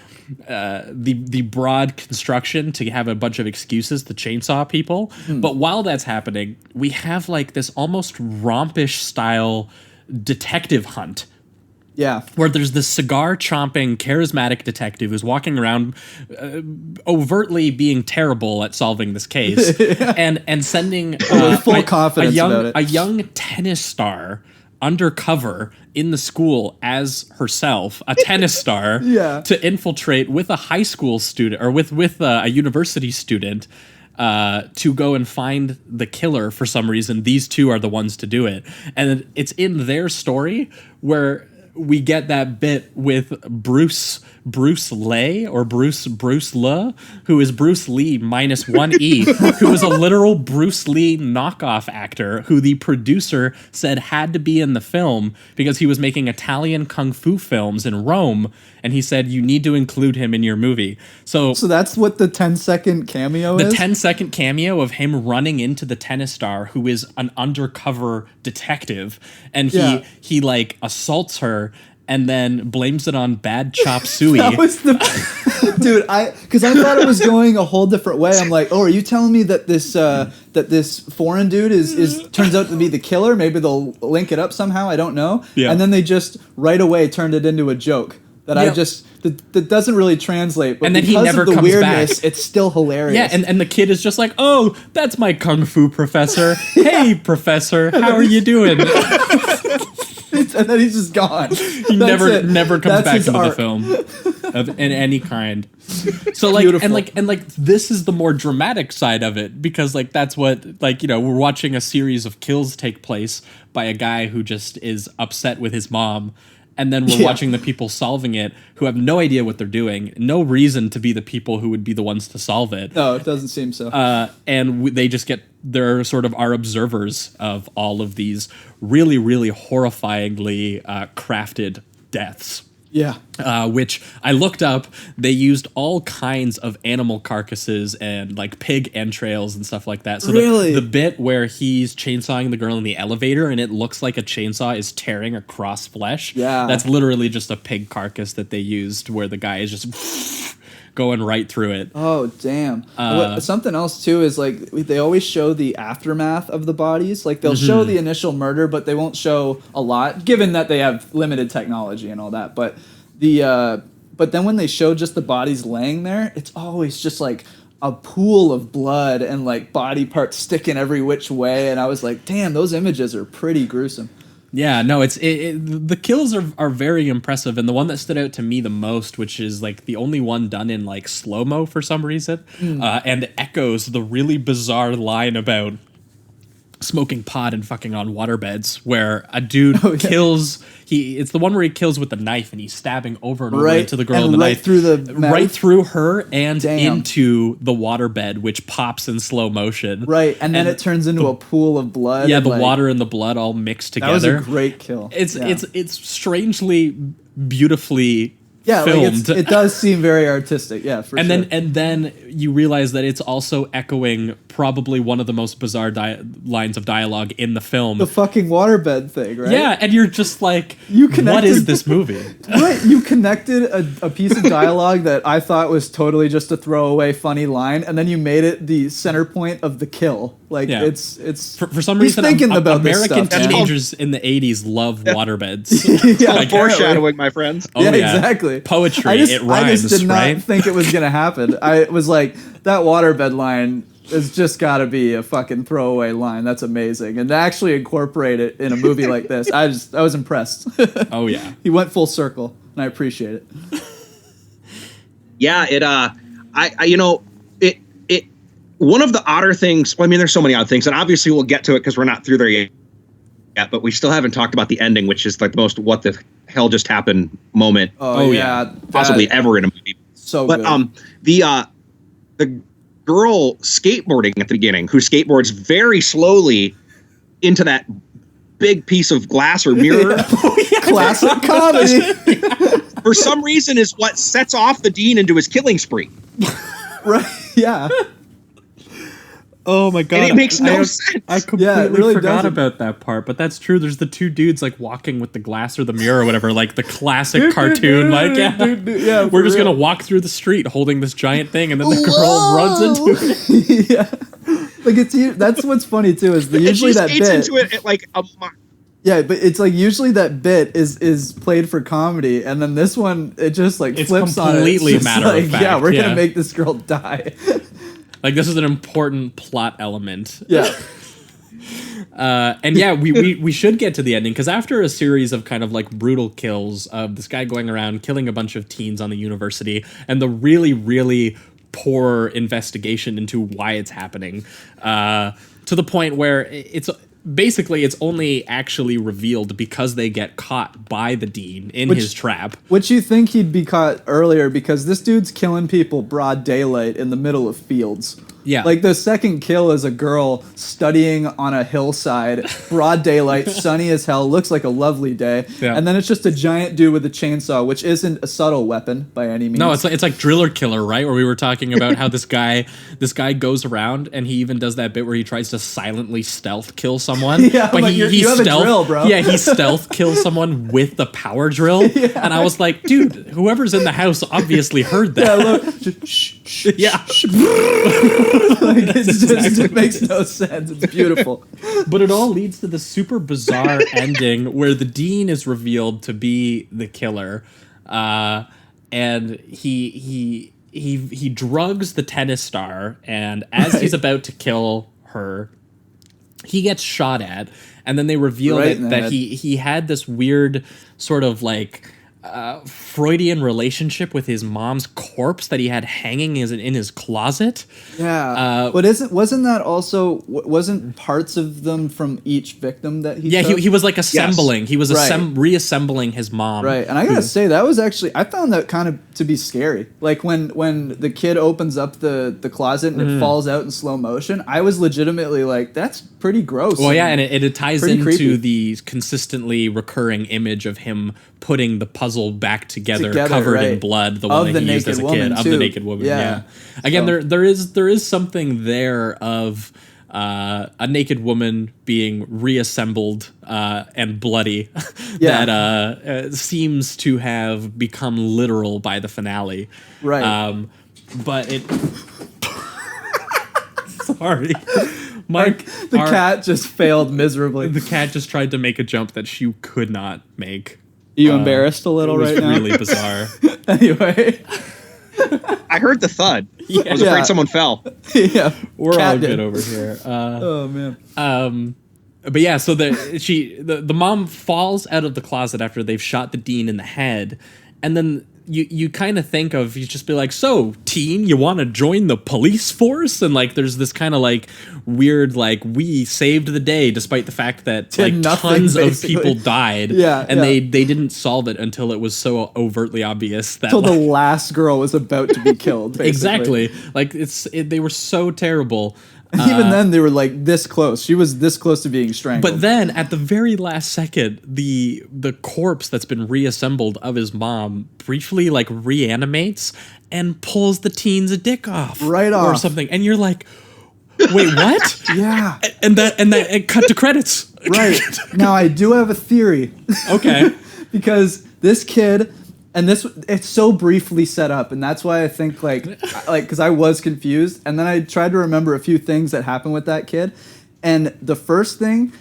[SPEAKER 6] the broad construction to have a bunch of excuses to chainsaw people. But while that's happening, we have like this almost rompish style detective hunt.
[SPEAKER 7] Yeah.
[SPEAKER 6] Where there's this cigar chomping charismatic detective who's walking around overtly being terrible at solving this case and sending
[SPEAKER 7] with full confidence about it.
[SPEAKER 6] A young tennis star undercover in the school as herself, a tennis star, to infiltrate with a high school student or with a university student to go and find the killer. For some reason, these two are the ones to do it. And it's in their story where we get that bit with Bruce Lee, or Bruce Le, who is Bruce Lee minus one E, who is a literal Bruce Lee knockoff actor who the producer said had to be in the film because he was making Italian kung fu films in Rome, and he said, you need to include him in your movie. So
[SPEAKER 7] that's what the 10-second cameo is?
[SPEAKER 6] The 10-second cameo of him running into the tennis star, who is an undercover detective, and he like assaults her and then blames it on bad chop suey.
[SPEAKER 7] That was the dude. Because I thought it was going a whole different way. I'm like, oh, are you telling me that this foreign dude is turns out to be the killer? Maybe they'll link it up somehow. I don't know. Yeah. And then they just right away turned it into a joke that that doesn't really translate. But
[SPEAKER 6] and then
[SPEAKER 7] because
[SPEAKER 6] he never
[SPEAKER 7] of the
[SPEAKER 6] comes
[SPEAKER 7] weirdness,
[SPEAKER 6] back.
[SPEAKER 7] It's still hilarious.
[SPEAKER 6] Yeah, and the kid is just like, oh, that's my kung fu professor. Hey, professor, how are you doing?
[SPEAKER 7] And then he's just gone.
[SPEAKER 6] He never comes back into the film in any kind. So like, beautiful. and like this is the more dramatic side of it, because like that's what, like, you know, we're watching a series of kills take place by a guy who just is upset with his mom. And then we're watching the people solving it who have no idea what they're doing, no reason to be the people who would be the ones to solve it.
[SPEAKER 7] No, it doesn't seem so.
[SPEAKER 6] And they just they're sort of our observers of all of these really, really horrifyingly crafted deaths.
[SPEAKER 7] Yeah.
[SPEAKER 6] Which I looked up. They used all kinds of animal carcasses and like pig entrails and stuff like that. So the bit where he's chainsawing the girl in the elevator and it looks like a chainsaw is tearing across flesh.
[SPEAKER 7] Yeah.
[SPEAKER 6] That's literally just a pig carcass that they used where the guy is just going right through it.
[SPEAKER 7] Oh, damn. Something else too is like they always show the aftermath of the bodies. Like they'll show the initial murder, but they won't show a lot, given that they have limited technology and all that. But but then when they show just the bodies laying there, it's always just like a pool of blood and like body parts sticking every which way. And I was like, damn, those images are pretty gruesome.
[SPEAKER 6] Yeah, no, the kills are very impressive, and the one that stood out to me the most, which is like the only one done in like slow-mo for some reason, and echoes the really bizarre line about smoking pot and fucking on waterbeds, where a dude kills. It's the one where he kills with the knife and he's stabbing over and over into the girl with the knife,
[SPEAKER 7] through the mouth.
[SPEAKER 6] Right through her and into the waterbed, which pops in slow motion.
[SPEAKER 7] Right, and then it turns into a pool of blood.
[SPEAKER 6] Yeah, the water and the blood all mixed together.
[SPEAKER 7] That was a great kill.
[SPEAKER 6] It's strangely beautifully
[SPEAKER 7] like
[SPEAKER 6] filmed.
[SPEAKER 7] it does seem very artistic. Yeah, for sure.
[SPEAKER 6] And then you realize that it's also echoing probably one of the most bizarre lines of dialogue in the film.
[SPEAKER 7] The fucking waterbed thing, right?
[SPEAKER 6] Yeah, and you're just like, what is this movie?
[SPEAKER 7] Right, you connected a piece of dialogue that I thought was totally just a throwaway funny line, and then you made it the center point of the kill. Like it's
[SPEAKER 6] for some reason
[SPEAKER 7] thinking about
[SPEAKER 6] American
[SPEAKER 7] this stuff,
[SPEAKER 6] teenagers in the 80s love waterbeds.
[SPEAKER 8] Like foreshadowing, my friends.
[SPEAKER 6] Oh, yeah,
[SPEAKER 7] exactly.
[SPEAKER 6] Poetry, it rhymes.
[SPEAKER 7] I just did not
[SPEAKER 6] right?
[SPEAKER 7] think it was gonna happen. I was like, that waterbed line has just got to be a fucking throwaway line. That's amazing, and to actually incorporate it in a movie like this, I was impressed.
[SPEAKER 6] Oh yeah,
[SPEAKER 7] he went full circle, and I appreciate it.
[SPEAKER 8] Yeah, it one of the odder things. Well, I mean, there's so many odd things, and obviously we'll get to it because we're not through there yet. But we still haven't talked about the ending, which is like the most "what the hell just happened" moment.
[SPEAKER 7] Oh yeah,
[SPEAKER 8] possibly ever in a movie.
[SPEAKER 7] So
[SPEAKER 8] but
[SPEAKER 7] good.
[SPEAKER 8] the girl skateboarding at the beginning who skateboards very slowly into that big piece of glass or mirror.
[SPEAKER 7] Classic comedy.
[SPEAKER 8] For some reason is what sets off the dean into his killing spree.
[SPEAKER 7] Right. Yeah.
[SPEAKER 6] Oh my god!
[SPEAKER 8] And it makes no sense.
[SPEAKER 6] I completely
[SPEAKER 7] really
[SPEAKER 6] forgot
[SPEAKER 7] doesn't.
[SPEAKER 6] about that part, but that's true. There's the two dudes like walking with the glass or the mirror or whatever, like the classic cartoon. Like,
[SPEAKER 7] Yeah,
[SPEAKER 6] we're just
[SPEAKER 7] for
[SPEAKER 6] gonna
[SPEAKER 7] real.
[SPEAKER 6] walk through the street holding this giant thing, and then the girl runs into it.
[SPEAKER 7] Yeah. Like that's what's funny too is
[SPEAKER 8] And
[SPEAKER 7] usually
[SPEAKER 8] she
[SPEAKER 7] that
[SPEAKER 8] skates
[SPEAKER 7] bit.
[SPEAKER 8] into it at like a
[SPEAKER 7] Yeah, but it's like usually that bit is played for comedy, and then this one it just like
[SPEAKER 6] It's
[SPEAKER 7] flips on it.
[SPEAKER 6] completely
[SPEAKER 7] It's just
[SPEAKER 6] matter of
[SPEAKER 7] like,
[SPEAKER 6] fact,
[SPEAKER 7] yeah, we're
[SPEAKER 6] yeah.
[SPEAKER 7] gonna make this girl die.
[SPEAKER 6] Like, this is an important plot element.
[SPEAKER 7] Yeah.
[SPEAKER 6] And yeah, we should get to the ending, because after a series of kind of like brutal kills of this guy going around killing a bunch of teens on the university and the really, really poor investigation into why it's happening, to the point where it's only actually revealed because they get caught by the dean in his trap.
[SPEAKER 7] Which you think he'd be caught earlier because this dude's killing people broad daylight in the middle of fields.
[SPEAKER 6] Yeah.
[SPEAKER 7] Like the second kill is a girl studying on a hillside, broad daylight, sunny as hell, looks like a lovely day.
[SPEAKER 6] Yeah.
[SPEAKER 7] And then it's just a giant dude with a chainsaw, which isn't a subtle weapon by any means.
[SPEAKER 6] No, it's like Driller Killer, right? Where we were talking about how this guy goes around and he even does that bit where he tries to silently stealth kill someone.
[SPEAKER 7] Yeah,
[SPEAKER 6] but
[SPEAKER 7] like, you have a drill, bro.
[SPEAKER 6] Yeah, he stealth kills someone with the power drill. Yeah. And I was like, dude, whoever's in the house obviously heard that.
[SPEAKER 7] Yeah, look. Just, shh.
[SPEAKER 6] Yeah.
[SPEAKER 7] Like, it makes no sense. It's beautiful.
[SPEAKER 6] But it all leads to the super bizarre ending where the dean is revealed to be the killer, and he drugs the tennis star, and as he's about to kill her, he gets shot at, and then they reveal
[SPEAKER 7] Right in the
[SPEAKER 6] that
[SPEAKER 7] head.
[SPEAKER 6] he had this weird sort of like Freudian relationship with his mom's corpse that he had hanging in his closet.
[SPEAKER 7] Yeah, but wasn't that also wasn't parts of them from each victim that he?
[SPEAKER 6] Yeah,
[SPEAKER 7] took?
[SPEAKER 6] he was like assembling.
[SPEAKER 8] Yes.
[SPEAKER 6] He was
[SPEAKER 7] Right.
[SPEAKER 6] reassembling his mom.
[SPEAKER 7] Right, and I gotta say that was actually I found that kind of to be scary. Like when the kid opens up the closet and it falls out in slow motion, I was legitimately like, that's pretty gross.
[SPEAKER 6] Well, yeah, and it ties
[SPEAKER 7] Pretty
[SPEAKER 6] into
[SPEAKER 7] creepy.
[SPEAKER 6] the consistently recurring image of him putting the puzzle back together
[SPEAKER 7] right.
[SPEAKER 6] covered in blood, the one
[SPEAKER 7] Of
[SPEAKER 6] that
[SPEAKER 7] the
[SPEAKER 6] he used
[SPEAKER 7] naked
[SPEAKER 6] as a kid,
[SPEAKER 7] woman,
[SPEAKER 6] of the
[SPEAKER 7] too.
[SPEAKER 6] naked woman.
[SPEAKER 7] Yeah.
[SPEAKER 6] Yeah. Again,
[SPEAKER 7] So-
[SPEAKER 6] there is something there of a naked woman being reassembled and bloody
[SPEAKER 7] Yeah.
[SPEAKER 6] that seems to have become literal by the finale.
[SPEAKER 7] Right.
[SPEAKER 6] But it. Sorry. Mike,
[SPEAKER 7] the cat just failed miserably.
[SPEAKER 6] the cat just tried to make a jump that she could not make.
[SPEAKER 7] Are you embarrassed a
[SPEAKER 6] It
[SPEAKER 7] little
[SPEAKER 6] was
[SPEAKER 7] right now?
[SPEAKER 6] really bizarre.
[SPEAKER 7] Anyway,
[SPEAKER 8] I heard the thud. I was
[SPEAKER 7] Yeah.
[SPEAKER 8] afraid someone fell.
[SPEAKER 7] yeah,
[SPEAKER 6] We're
[SPEAKER 7] cat
[SPEAKER 6] all
[SPEAKER 7] did.
[SPEAKER 6] good over here.
[SPEAKER 7] Oh man.
[SPEAKER 6] But yeah, so the mom falls out of the closet after they've shot the dean in the head, and then you kind of think of, you just be like, so teen, you want to join the police force? And like there's this kind of like weird like, we saved the day despite the fact that
[SPEAKER 7] Did
[SPEAKER 6] like
[SPEAKER 7] nothing,
[SPEAKER 6] tons of
[SPEAKER 7] basically.
[SPEAKER 6] people died.
[SPEAKER 7] Yeah,
[SPEAKER 6] and
[SPEAKER 7] yeah.
[SPEAKER 6] they didn't solve it until it was so overtly obvious that
[SPEAKER 7] Until the
[SPEAKER 6] like,
[SPEAKER 7] last girl was about to be killed. Basically.
[SPEAKER 6] exactly, like they were so terrible.
[SPEAKER 7] And even then, they were like this close. She was this close to being strangled.
[SPEAKER 6] But then, at the very last second, the corpse that's been reassembled of his mom briefly like reanimates and pulls the teen's dick off,
[SPEAKER 7] Right
[SPEAKER 6] or
[SPEAKER 7] off.
[SPEAKER 6] something, and you're like, "Wait, what?"
[SPEAKER 7] yeah,
[SPEAKER 6] and it cut to credits.
[SPEAKER 7] right. Now I do have a theory.
[SPEAKER 6] Okay.
[SPEAKER 7] Because this kid, and it's so briefly set up, and that's why I think like because I was confused, and then I tried to remember a few things that happened with that kid, and the first thing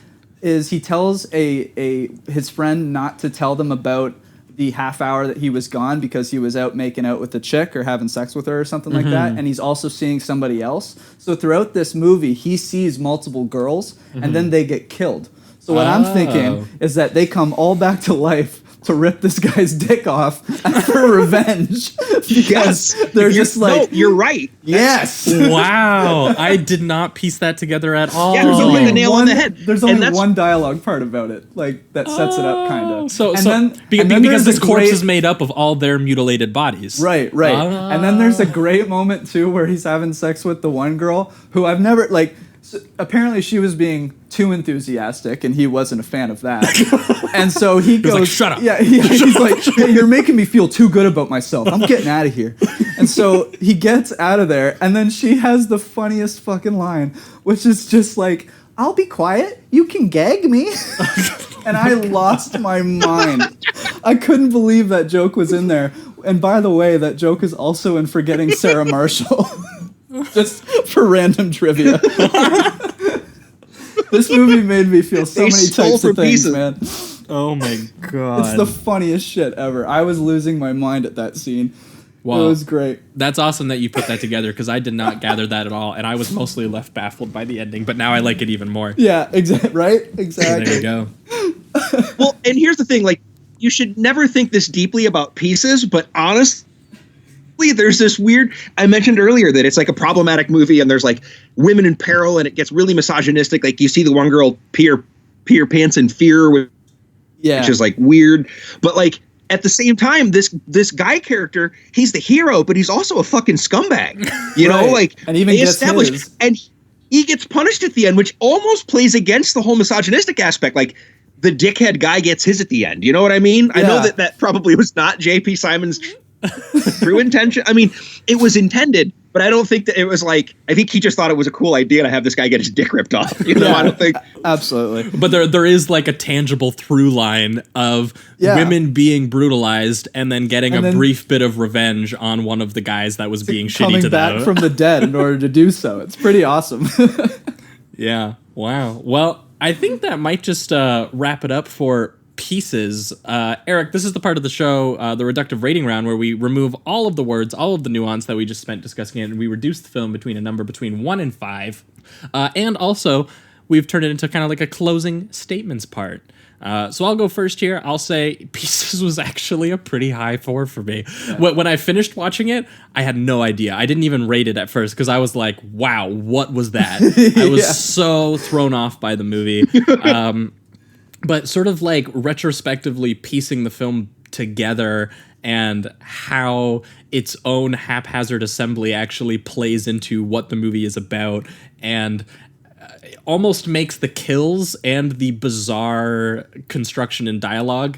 [SPEAKER 7] is he tells his friend not to tell them about the half hour that he was gone because he was out making out with a chick or having sex with her or something like that, and he's also seeing somebody else. So throughout this movie, he sees multiple girls, and then they get killed. So what I'm thinking is that they come all back to life to rip this guy's dick off for revenge. Because they're just like,
[SPEAKER 8] no, you're right.
[SPEAKER 7] Yes.
[SPEAKER 6] Wow. I did not piece that together at all.
[SPEAKER 8] Yeah, you hit the nail on the head.
[SPEAKER 7] There's only one dialogue part about it, like that sets it up, kind of.
[SPEAKER 6] Because this corpse is made up of all their mutilated bodies.
[SPEAKER 7] Right. And then there's a great moment too where he's having sex with the one girl who I've never apparently she was being too enthusiastic and he wasn't a fan of that. And so he goes,
[SPEAKER 6] like, shut up.
[SPEAKER 7] Yeah, he's like, hey, you're making me feel too good about myself. I'm getting out of here. And so he gets out of there, and then she has the funniest fucking line, which is just like, I'll be quiet, you can gag me. And I lost my mind. I couldn't believe that joke was in there. And by the way, that joke is also in Forgetting Sarah Marshall. Just for random trivia. This movie made me feel so many types of things, man.
[SPEAKER 6] Oh my god.
[SPEAKER 7] It's the funniest shit ever. I was losing my mind at that scene.
[SPEAKER 6] Well,
[SPEAKER 7] it was great.
[SPEAKER 6] That's awesome that you put that together, because I did not gather that at all, and I was mostly left baffled by the ending, but now I like it even more.
[SPEAKER 7] Yeah, right? Exactly.
[SPEAKER 6] There you go.
[SPEAKER 8] Well, and here's the thing, like, you should never think this deeply about Pieces, but honestly, there's this weird, I mentioned earlier that it's like a problematic movie and there's like women in peril and it gets really misogynistic. Like you see the one girl pee her pants in fear, which is like weird. But like at the same time, this guy character, he's the hero, but he's also a fucking scumbag. You know, like
[SPEAKER 7] and even gets his.
[SPEAKER 8] And he gets punished at the end, which almost plays against the whole misogynistic aspect. Like the dickhead guy gets his at the end. You know what I mean? Yeah. I know that probably was not J.P. Simon's true intention. I mean, it was intended, but I don't think that it was like, I think he just thought it was a cool idea to have this guy get his dick ripped off. You know, I don't think.
[SPEAKER 7] Absolutely.
[SPEAKER 6] But there is like a tangible through line of women being brutalized and then getting a brief bit of revenge on one of the guys that was being shitty to them.
[SPEAKER 7] Coming back from the dead in order to do so. It's pretty awesome.
[SPEAKER 6] Yeah. Wow. Well, I think that might just wrap it up for Pieces. Eric, this is the part of the show, the reductive rating round, where we remove all of the words, all of the nuance that we just spent discussing it, and we reduce the film between a number between 1 and 5. And also, we've turned it into kind of like a closing statements part. So I'll go first here. I'll say Pieces was actually a pretty high 4 for me. Yeah. When I finished watching it, I had no idea. I didn't even rate it at first because I was like, wow, what was that? I was so thrown off by the movie. But sort of like retrospectively piecing the film together and how its own haphazard assembly actually plays into what the movie is about, and almost makes the kills and the bizarre construction and dialogue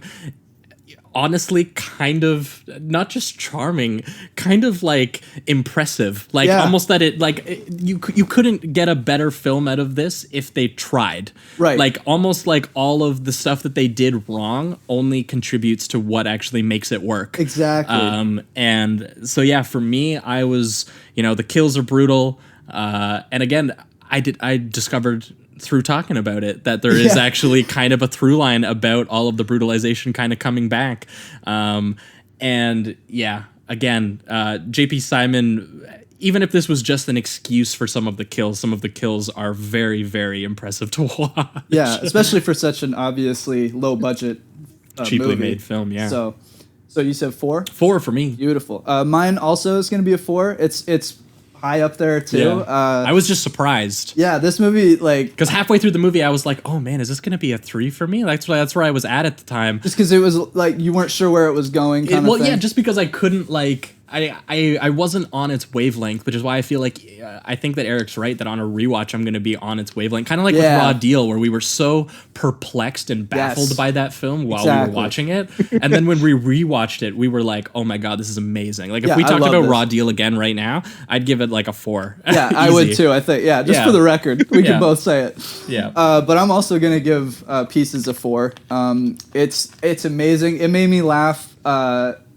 [SPEAKER 6] honestly kind of not just charming, kind of like impressive, like almost that it like you couldn't get a better film out of this if they tried, right? Like almost like all of the stuff that they did wrong only contributes to what actually makes it work.
[SPEAKER 7] Exactly.
[SPEAKER 6] And so yeah, for me, I was, the kills are brutal, and again, I discovered through talking about it that there is actually kind of a through line about all of the brutalization kind of coming back. And yeah, again, J.P. Simon, even if this was just an excuse for some of the kills are very, very impressive to watch.
[SPEAKER 7] Yeah, especially for such an obviously low budget
[SPEAKER 6] cheaply
[SPEAKER 7] movie.
[SPEAKER 6] Made film, yeah.
[SPEAKER 7] So you said 4?
[SPEAKER 6] 4 for me.
[SPEAKER 7] Beautiful. Mine also is going to be a 4. It's high up there too.
[SPEAKER 6] Yeah. I was just surprised.
[SPEAKER 7] Yeah, this movie, like,
[SPEAKER 6] because halfway through the movie I was like, oh man, is this gonna be a 3 for me? That's where I was at the time.
[SPEAKER 7] Just because it was like you weren't sure where it was going.
[SPEAKER 6] Yeah, just because I couldn't I wasn't on its wavelength, which is why I feel like I think that Eric's right that on a rewatch I'm going to be on its wavelength, kind of like with Raw Deal, where we were so perplexed and baffled by that film while we were watching it, and then when we rewatched it, we were like, oh my god, this is amazing. Like if we talked about Raw Deal again right now, I'd give it like a 4.
[SPEAKER 7] Yeah, I would too. I think just for the record, we can both say it.
[SPEAKER 6] Yeah.
[SPEAKER 7] But I'm also going to give Pieces a 4. It's amazing. It made me laugh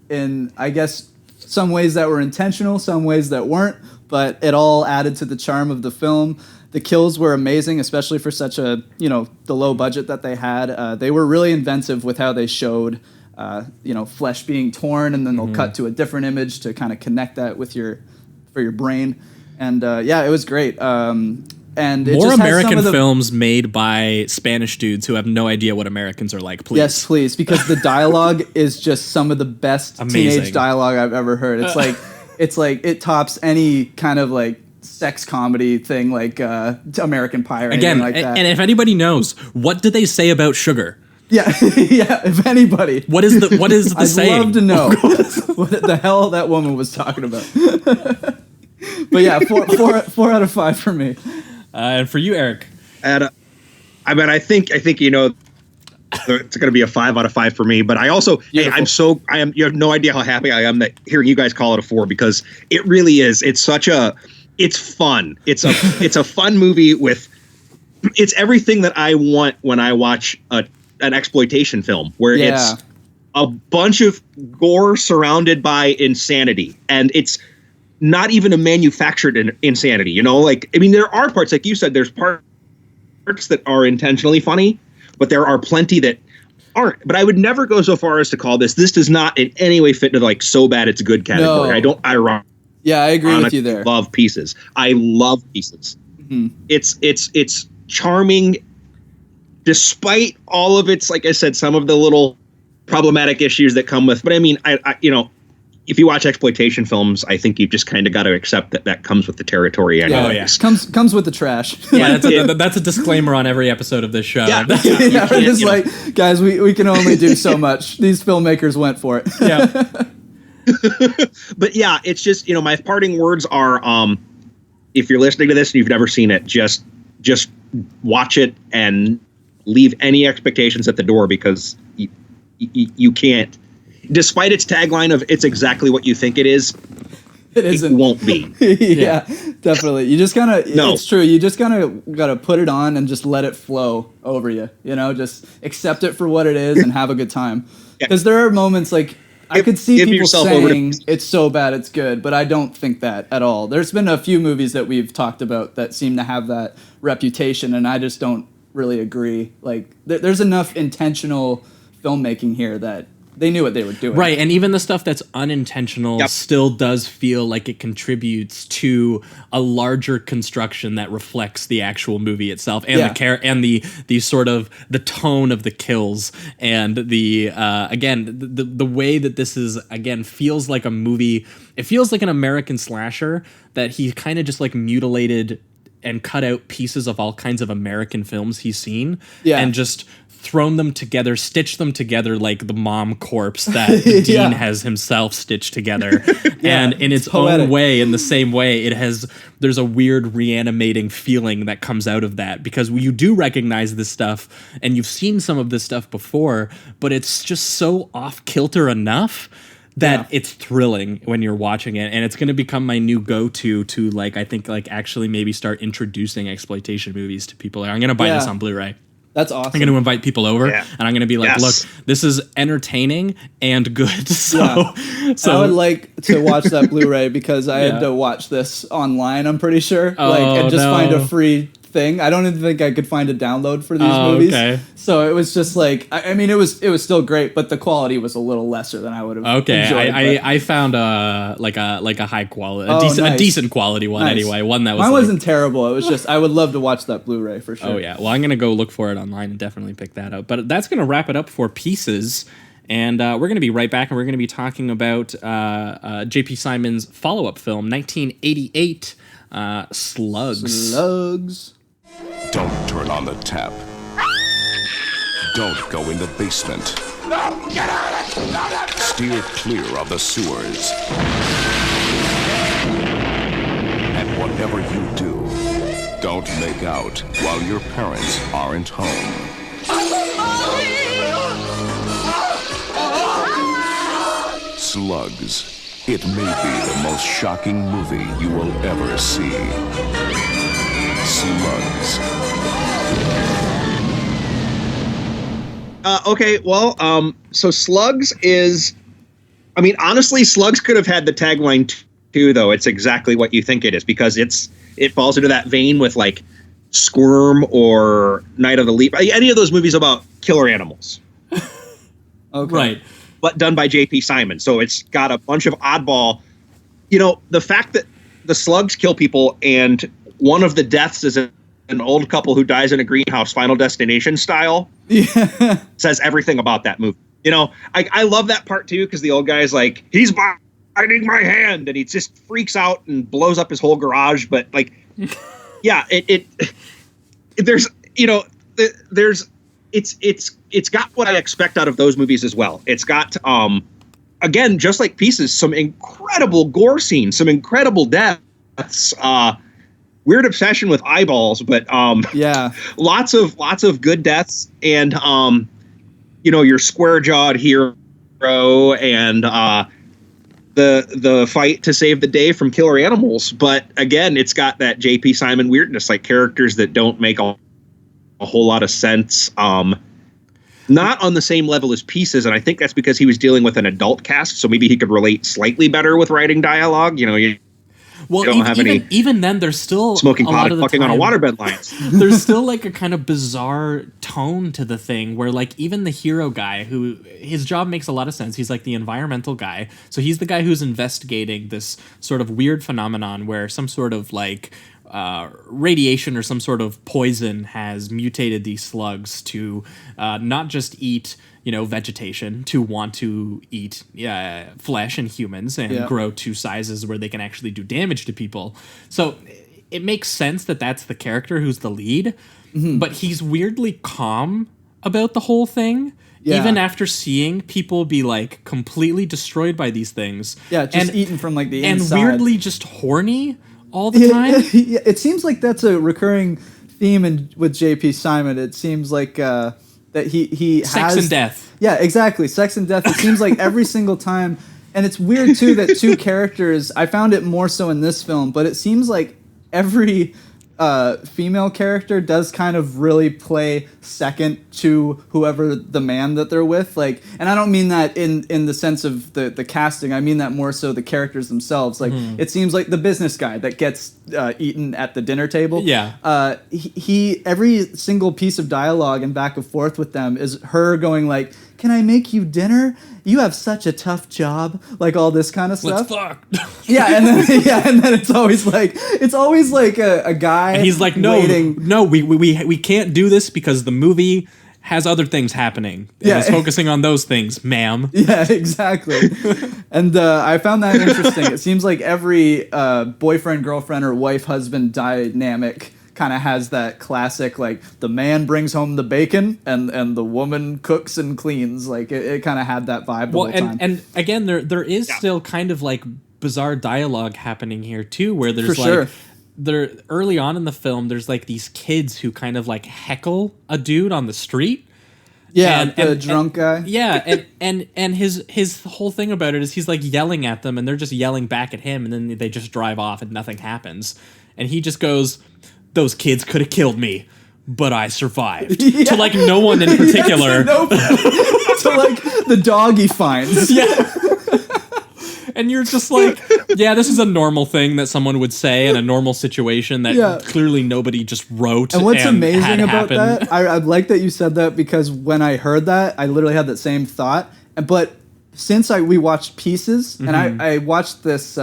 [SPEAKER 7] in, I guess, some ways that were intentional, some ways that weren't, but it all added to the charm of the film. The kills were amazing, especially for such a, the low budget that they had. They were really inventive with how they showed, flesh being torn, and then they'll cut to a different image to kind of connect that with for your brain. And it was great. And and it
[SPEAKER 6] More
[SPEAKER 7] just has
[SPEAKER 6] American
[SPEAKER 7] some of the,
[SPEAKER 6] films made by Spanish dudes who have no idea what Americans are like, please.
[SPEAKER 7] Yes, please, because the dialogue is just some of the best
[SPEAKER 6] Amazing.
[SPEAKER 7] teenage dialogue I've ever heard. It's like it tops any kind of like sex comedy thing, like American Pie or anything
[SPEAKER 6] Again,
[SPEAKER 7] like that.
[SPEAKER 6] and if anybody knows, what do they say about sugar?
[SPEAKER 7] Yeah, yeah. If anybody,
[SPEAKER 6] What is the
[SPEAKER 7] I'd
[SPEAKER 6] saying?
[SPEAKER 7] love to know what the hell that woman was talking about. But yeah, four out of 5 for me.
[SPEAKER 6] And for you, Eric?
[SPEAKER 8] I think you know it's going to be a 5 out of 5 for me. But I also, hey, you have no idea how happy I am that hearing you guys call it a 4, because it really is. It's fun. It's a fun movie it's everything that I want when I watch an exploitation film, where it's a bunch of gore surrounded by insanity, and it's not even a manufactured insanity. You know, like, I mean, there are parts, like you said, there's parts that are intentionally funny, but there are plenty that aren't. But I would never go so far as to call this does not in any way fit into like so bad it's good category.
[SPEAKER 7] No. I agree with you there.
[SPEAKER 8] Love Pieces. I love Pieces.
[SPEAKER 7] Mm-hmm.
[SPEAKER 8] It's charming, despite all of its, like I said, some of the little problematic issues that come with. But I mean, I you know, if you watch exploitation films, I think you've just kind of got to accept that comes with the territory. Anyways.
[SPEAKER 7] Comes with the trash.
[SPEAKER 6] Yeah, that's a disclaimer on every episode of this show.
[SPEAKER 8] Yeah.
[SPEAKER 7] Yeah, we're just like, guys, we can only do so much. These filmmakers went for it.
[SPEAKER 6] Yeah.
[SPEAKER 8] But yeah, it's just, you know, my parting words are, if you're listening to this and you've never seen it, just watch it and leave any expectations at the door, because you can't, despite its tagline of it's exactly what you think it is.
[SPEAKER 7] It isn't.
[SPEAKER 8] It won't be.
[SPEAKER 7] Yeah, definitely. You just kind of,
[SPEAKER 8] No.
[SPEAKER 7] It's true. You just kind of got to put it on and just let it flow over you. You know, just accept it for what it is and have a good time. Because there are moments like, I could see
[SPEAKER 8] give
[SPEAKER 7] people
[SPEAKER 8] yourself over
[SPEAKER 7] saying
[SPEAKER 8] to-
[SPEAKER 7] it's so bad it's good, but I don't think that at all. There's been a few movies that we've talked about that seem to have that reputation, and I just don't really agree. Like, there's enough intentional filmmaking here that they knew what they were doing.
[SPEAKER 6] Right, and even the stuff that's unintentional still does feel like it contributes to a larger construction that reflects the actual movie itself and the sort of the tone of the kills, and the the way that this is, again, feels like a movie. It feels like an American slasher that he kind of just like mutilated and cut out pieces of all kinds of American films he's seen and just thrown them together, stitched them together like the mom corpse that the Dean has himself stitched together. And in its own way, in the same way, there's a weird reanimating feeling that comes out of that, because you do recognize this stuff and you've seen some of this stuff before, but it's just so off kilter enough that it's thrilling when you're watching it. And it's going to become my new go-to to, like, I think, like, actually maybe start introducing exploitation movies to people. I'm going to buy this on Blu-ray.
[SPEAKER 7] That's awesome.
[SPEAKER 6] I'm going to invite people over, and I'm going to be like, look, this is entertaining and good. So
[SPEAKER 7] I would like to watch that Blu-ray, because I had to watch this online, I'm pretty sure. And just find a free thing. I don't even think I could find a download for these movies. Okay. So it was just like, I mean, it was still great, but the quality was a little lesser than I would have enjoyed.
[SPEAKER 6] I found a high quality, a decent quality one anyway. One that was
[SPEAKER 7] mine wasn't terrible. It was just, I would love to watch that Blu-ray for sure.
[SPEAKER 6] Oh yeah. Well, I'm gonna go look for it online and definitely pick that up. But that's gonna wrap it up for Pieces. And we're going to be right back, and we're going to be talking about J.P. Simon's follow-up film, 1988, Slugs.
[SPEAKER 7] Slugs.
[SPEAKER 9] Don't turn on the tap. Don't go in the basement.
[SPEAKER 3] No, get out of it!
[SPEAKER 9] Steer clear of the sewers. And whatever you do, don't make out while your parents aren't home. Slugs. It may be the most shocking movie you will ever see. Slugs.
[SPEAKER 8] Okay, well, so Slugs is, I mean, honestly, Slugs could have had the tagline too, though. It's exactly what you think it is, because it falls into that vein with like Squirm or Night of the Leap, any of those movies about killer animals.
[SPEAKER 7] Okay.
[SPEAKER 6] Right.
[SPEAKER 8] But done by J.P. Simon. So it's got a bunch of oddball, you know, the fact that the slugs kill people and one of the deaths is an old couple who dies in a greenhouse, Final Destination style, says everything about that movie. You know, I love that part too, because the old guy's like, he's biting my hand, and he just freaks out and blows up his whole garage. But like, yeah, there's, you know, there's, it's got what I expect out of those movies as well. It's got, again, just like Pieces, some incredible gore scenes, some incredible deaths, weird obsession with eyeballs, but lots of good deaths, and you know, your square-jawed hero and the fight to save the day from killer animals. But again, it's got that J.P. Simon weirdness, like characters that don't make a whole lot of sense. Not on the same level as Pieces, and I think that's because he was dealing with an adult cast, so maybe he could relate slightly better with writing dialogue. You know, you don't have
[SPEAKER 6] even then, there's still
[SPEAKER 8] smoking
[SPEAKER 6] a
[SPEAKER 8] pot
[SPEAKER 6] lot
[SPEAKER 8] and
[SPEAKER 6] of the
[SPEAKER 8] fucking
[SPEAKER 6] time,
[SPEAKER 8] on a waterbed lines.
[SPEAKER 6] There's still like a kind of bizarre tone to the thing where like even the hero guy, who his job makes a lot of sense. He's like the environmental guy. So he's the guy who's investigating this sort of weird phenomenon where some sort of like radiation or some sort of poison has mutated these slugs to not just eat, you know, vegetation, to want to eat flesh and humans and grow to sizes where they can actually do damage to people. So it makes sense that that's the character who's the lead, but he's weirdly calm about the whole thing. Yeah. Even after seeing people be like completely destroyed by these things.
[SPEAKER 7] Yeah, just eaten from like the inside.
[SPEAKER 6] And weirdly just horny all the time.
[SPEAKER 7] It seems like that's a recurring theme with J.P. Simon. It seems like that he has
[SPEAKER 6] sex and death.
[SPEAKER 7] Yeah, exactly. Sex and death. It seems like every single time. And it's weird too that two characters, I found it more so in this film, but it seems like every female character does kind of really play second to whoever the man that they're with. Like, and I don't mean that in the sense of the casting. I mean that more so the characters themselves. Like, it seems like the business guy that gets eaten at the dinner table.
[SPEAKER 6] Yeah.
[SPEAKER 7] He every single piece of dialogue and back and forth with them is her going like, "Can I make you dinner? You have such a tough job," like all this kind of stuff.
[SPEAKER 6] Let's fuck.
[SPEAKER 7] And then it's always like a guy.
[SPEAKER 6] And he's like, no, we can't do this because the movie has other things happening. And it's focusing on those things, ma'am.
[SPEAKER 7] Yeah, exactly. And I found that interesting. It seems like every boyfriend, girlfriend, or wife, husband dynamic kind of has that classic, like, the man brings home the bacon and the woman cooks and cleans. Like, it kind of had that vibe the whole time.
[SPEAKER 6] And again, there is still kind of like bizarre dialogue happening here too, where there's there early on in the film, there's like these kids who kind of like heckle a dude on the street.
[SPEAKER 7] Yeah, the drunk guy.
[SPEAKER 6] Yeah, and his whole thing about it is he's like yelling at them and they're just yelling back at him, and then they just drive off and nothing happens. And he just goes, "Those kids could have killed me, but I survived." To like no one in particular.
[SPEAKER 7] To like the dog he finds.
[SPEAKER 6] Yeah. And you're just like, yeah, this is a normal thing that someone would say in a normal situation that clearly nobody just wrote.
[SPEAKER 7] And what's amazing
[SPEAKER 6] had
[SPEAKER 7] about
[SPEAKER 6] happen.
[SPEAKER 7] that, I like that you said that, because when I heard that, I literally had that same thought. But since we watched Pieces, and I watched this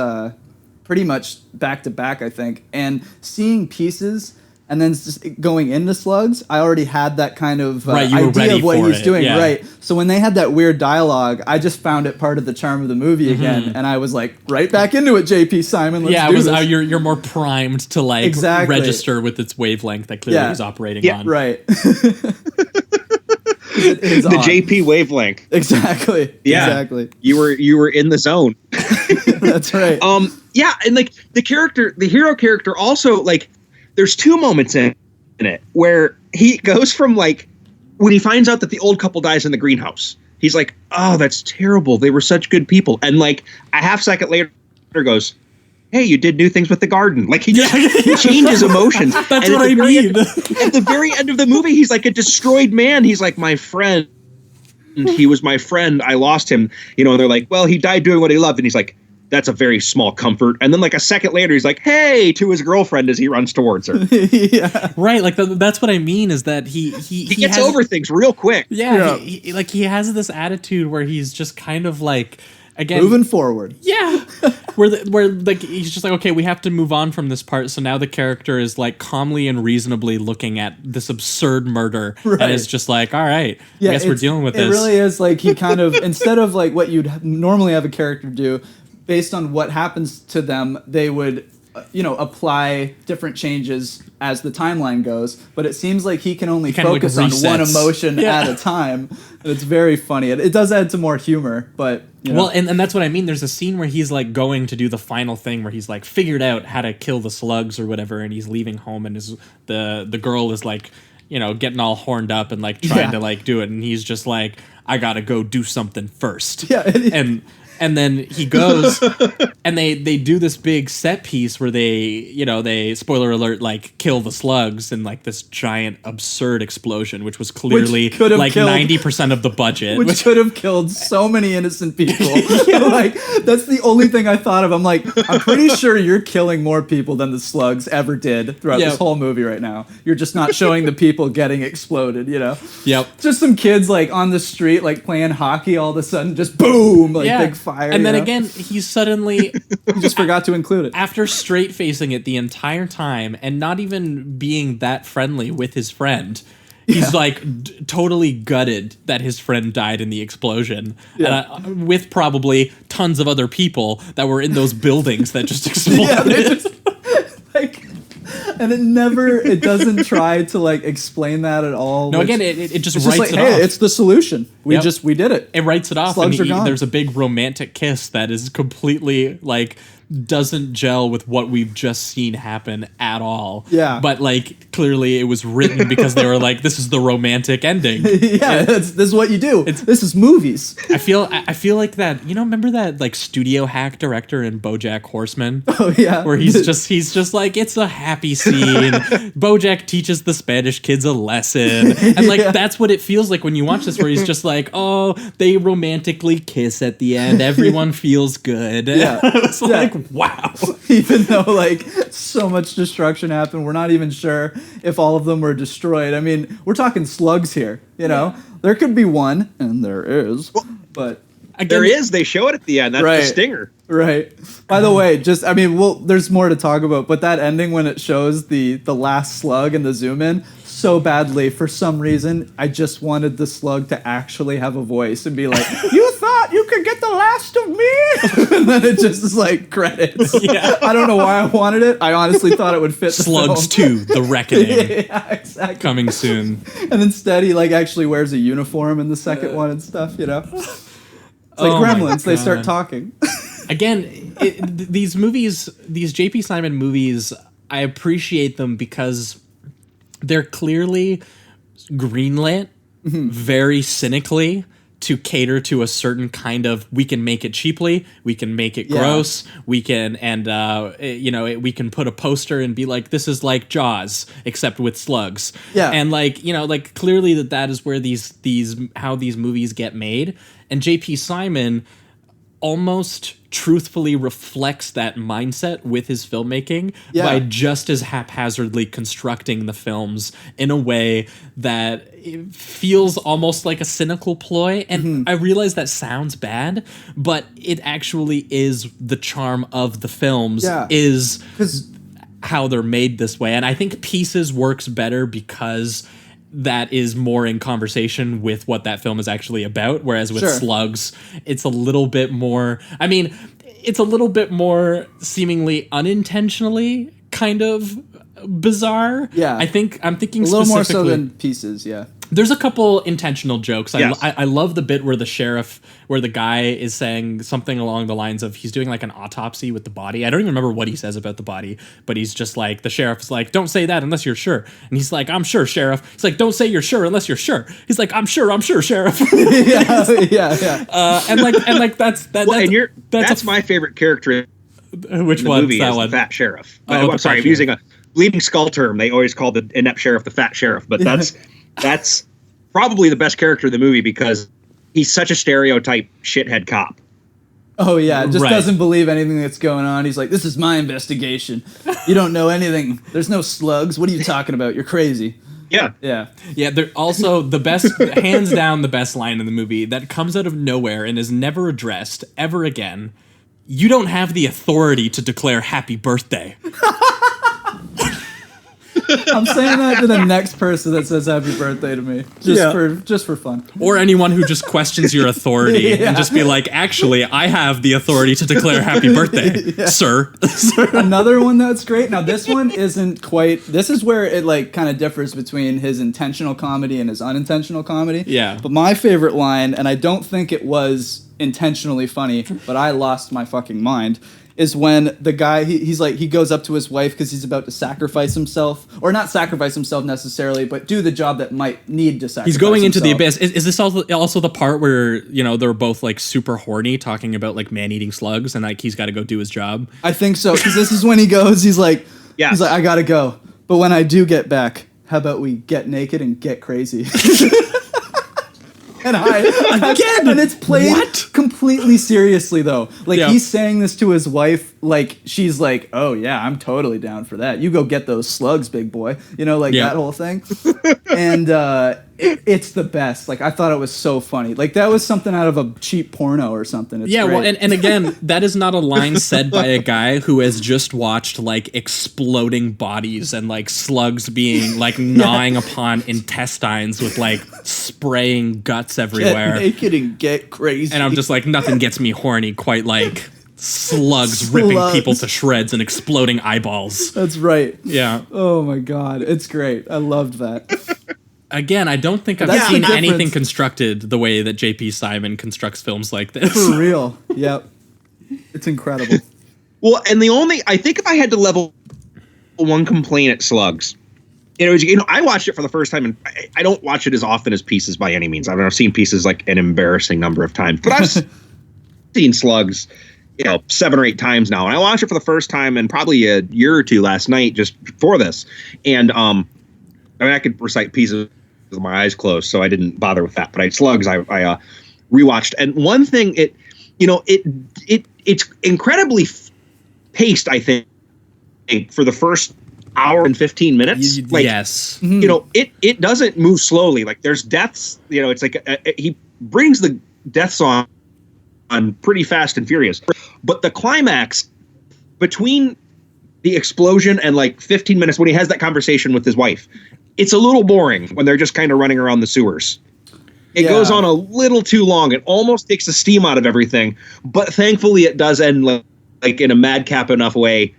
[SPEAKER 7] pretty much back to back, I think, and seeing Pieces and then just going into Slugs, I already had that kind of idea of what he was doing. Yeah. Right. So when they had that weird dialogue, I just found it part of the charm of the movie again, and I was like, right back into it, J.P. Simon. Let's do this.
[SPEAKER 6] You're more primed to like register with its wavelength that clearly he's operating on.
[SPEAKER 7] Right.
[SPEAKER 8] The JP wavelength.
[SPEAKER 7] Exactly.
[SPEAKER 8] Yeah.
[SPEAKER 7] Exactly.
[SPEAKER 8] You were in the zone.
[SPEAKER 7] That's right.
[SPEAKER 8] Yeah, and like the hero character also, like, there's two moments in it where he goes from like, when he finds out that the old couple dies in the greenhouse, he's like, "Oh, that's terrible. They were such good people." And like a half second later goes, "Hey, you did new things with the garden." Like he changes emotions.
[SPEAKER 6] That's what I mean.
[SPEAKER 8] At the very end of the movie, he's like a destroyed man. He's like, "My friend, he was my friend. I lost him." You know, and they're like, "Well, he died doing what he loved." And he's like, "That's a very small comfort." And then like a second later, he's like, "Hey," to his girlfriend as he runs towards her.
[SPEAKER 7] Yeah.
[SPEAKER 6] Right. Like that's what I mean, is that he
[SPEAKER 8] gets over things real quick.
[SPEAKER 6] Yeah. He has this attitude where he's just kind of like again,
[SPEAKER 7] moving forward.
[SPEAKER 6] Yeah, where like he's just like, okay, we have to move on from this part. So now the character is like calmly and reasonably looking at this absurd murder, and is just like, all right, I guess we're dealing with this.
[SPEAKER 7] It really is like he kind of instead of like what you'd normally have a character do, based on what happens to them, they would apply different changes as the timeline goes, but it seems like he can only focus on one emotion at a time. And it's very funny. It does add to more humor, but
[SPEAKER 6] well, and that's what I mean. There's a scene where he's like going to do the final thing where he's like figured out how to kill the slugs or whatever, and he's leaving home, and the girl is like, getting all horned up and like trying to like do it, and he's just like, I gotta go do something first.
[SPEAKER 7] Yeah,
[SPEAKER 6] and then he goes, and they do this big set piece where they spoiler alert, like kill the slugs in like this giant absurd explosion, which was clearly like 90% of the budget,
[SPEAKER 7] which could have killed so many innocent people. Like that's the only thing I thought of. I'm like, I'm pretty sure you're killing more people than the slugs ever did throughout this whole movie right now. You're just not showing the people getting exploded.
[SPEAKER 6] Yep.
[SPEAKER 7] Just some kids like on the street like playing hockey. All of a sudden, just boom, like big fire.
[SPEAKER 6] And then again, he's suddenly
[SPEAKER 7] he just forgot to include it.
[SPEAKER 6] After straight facing it the entire time and not even being that friendly with his friend. He's like totally gutted that his friend died in the explosion, with probably tons of other people that were in those buildings that just exploded.
[SPEAKER 7] And it doesn't try to like explain that at all.
[SPEAKER 6] No, again, it just writes it off.
[SPEAKER 7] Hey, it's the solution. We did it.
[SPEAKER 6] It writes it off.
[SPEAKER 7] Slugs are gone.
[SPEAKER 6] There's a big romantic kiss that is completely like doesn't gel with what we've just seen happen at all.
[SPEAKER 7] Yeah.
[SPEAKER 6] But like clearly it was written because they were like, this is the romantic ending.
[SPEAKER 7] This is what you do. This is movies.
[SPEAKER 6] I feel like that, remember that like studio hack director in BoJack Horseman?
[SPEAKER 7] Oh yeah.
[SPEAKER 6] Where he's just like, it's a happy scene. BoJack teaches the Spanish kids a lesson. And like that's what it feels like when you watch this, where he's just like, oh, they romantically kiss at the end. Everyone feels good.
[SPEAKER 7] Yeah.
[SPEAKER 6] It's like, wow.
[SPEAKER 7] Even though like so much destruction happened, we're not even sure if all of them were destroyed. I mean, we're talking slugs here, There could be one, and there is, but
[SPEAKER 8] again, there is. They show it at the end. That's the stinger.
[SPEAKER 7] Right. By the way, there's more to talk about, but that ending when it shows the last slug and the zoom in so badly, for some reason, I just wanted the slug to actually have a voice and be like, you thought you could get the last of me? And then it just is like credits.
[SPEAKER 6] Yeah.
[SPEAKER 7] I don't know why I wanted it. I honestly thought it would fit the
[SPEAKER 6] Slugs
[SPEAKER 7] film.
[SPEAKER 6] 2, The Reckoning.
[SPEAKER 7] Yeah, exactly.
[SPEAKER 6] Coming soon.
[SPEAKER 7] And instead he like actually wears a uniform in the second one and stuff, It's like Gremlins, they start talking.
[SPEAKER 6] Again, these movies, these J.P. Simon movies, I appreciate them because they're clearly greenlit very cynically to cater to a certain kind of, we can make it cheaply, we can make it gross, we can, we can put a poster and be like, this is like Jaws, except with slugs.
[SPEAKER 7] Yeah.
[SPEAKER 6] And clearly that is where how these movies get made. And J.P. Simon almost truthfully reflects that mindset with his filmmaking by just as haphazardly constructing the films in a way that it feels almost like a cynical ploy. And I realize that sounds bad, but it actually is the charm of the films, is how they're made this way. And I think Pieces works better because that is more in conversation with what that film is actually about, whereas with Slugs, it's a little bit more, it's a little bit more seemingly unintentionally kind of bizarre.
[SPEAKER 7] Yeah.
[SPEAKER 6] I'm thinking
[SPEAKER 7] a little
[SPEAKER 6] specifically,
[SPEAKER 7] more so than Pieces,
[SPEAKER 6] There's a couple intentional jokes.
[SPEAKER 8] Yes.
[SPEAKER 6] I love the bit where where the guy is saying something along the lines of, he's doing like an autopsy with the body. I don't even remember what he says about the body, but he's just like, the sheriff's like, don't say that unless you're sure. And he's like, I'm sure, sheriff. He's like, don't say you're sure unless you're sure. He's like, I'm sure, sheriff.
[SPEAKER 8] That's my favorite character.
[SPEAKER 6] Which one?
[SPEAKER 8] Movie
[SPEAKER 6] That
[SPEAKER 8] is
[SPEAKER 6] one?
[SPEAKER 8] The fat sheriff.
[SPEAKER 6] Oh,
[SPEAKER 8] I'm sorry, I'm using a bleeding skull term. They always call the inept sheriff the fat sheriff, but that's probably the best character in the movie because he's such a stereotype shithead cop.
[SPEAKER 7] Oh yeah, just doesn't believe anything that's going on. He's like, this is my investigation. You don't know anything. There's no slugs. What are you talking about? You're crazy.
[SPEAKER 8] Yeah.
[SPEAKER 6] Yeah, they're also the best, hands down the best line in the movie that comes out of nowhere and is never addressed ever again. You don't have the authority to declare happy birthday.
[SPEAKER 7] I'm saying that to the next person that says happy birthday to me. Just for fun.
[SPEAKER 6] Or anyone who just questions your authority and just be like, actually, I have the authority to declare happy birthday, sir.
[SPEAKER 7] Another one that's great. Now, this one isn't quite... This is where it, like, kind of differs between his intentional comedy and his unintentional comedy.
[SPEAKER 6] Yeah.
[SPEAKER 7] But my favorite line, and I don't think it was intentionally funny, but I lost my fucking mind, is when the guy, he's like, he goes up to his wife because he's about to sacrifice himself, or not sacrifice himself necessarily, but do the job that might need to sacrifice.
[SPEAKER 6] He's going into the
[SPEAKER 7] himself.
[SPEAKER 6] abyss. Is this also the part where, you know, they're both like super horny talking about like man-eating slugs and like he's got to go do his job?
[SPEAKER 7] I think so, because this is when he goes, he's like, I gotta go. But when I do get back, how about we get naked and get crazy? And and it's played completely seriously though. Like he's saying this to his wife, like she's like, "Oh yeah, I'm totally down for that. You go get those slugs, big boy." You know, like that whole thing. And it's the best. Like I thought it was so funny. Like that was something out of a cheap porno or something. It's great.
[SPEAKER 6] Well, and again, that is not a line said by a guy who has just watched like exploding bodies and like slugs being like gnawing upon intestines with like spraying guts everywhere.
[SPEAKER 7] Get naked and get crazy.
[SPEAKER 6] And I'm just like, nothing gets me horny quite like slugs ripping people to shreds and exploding eyeballs.
[SPEAKER 7] That's right.
[SPEAKER 6] Yeah.
[SPEAKER 7] Oh my God. It's great. I loved that.
[SPEAKER 6] Again, I don't think I've seen anything constructed the way that J.P. Simon constructs films like this.
[SPEAKER 7] For real. Yep. It's incredible.
[SPEAKER 8] Well, and I think if I had to level one complaint at Slugs, I watched it for the first time, and I don't watch it as often as Pieces by any means. I've seen Pieces like an embarrassing number of times, but I've seen Slugs, 7 or 8 times now. And I watched it for the first time in probably a year or two last night just before this. And, I could recite Pieces with my eyes closed, so I didn't bother with that. But Slugs, I rewatched. And one thing, it's incredibly paced, I think, for the first hour and 15 minutes.
[SPEAKER 6] Yes.
[SPEAKER 8] It doesn't move slowly. Like there's deaths, it's like he brings the deaths on pretty fast and furious. But the climax between the explosion and like 15 minutes when he has that conversation with his wife, it's a little boring when they're just kind of running around the sewers. It goes on a little too long. It almost takes the steam out of everything, but thankfully it does end like in a madcap enough way.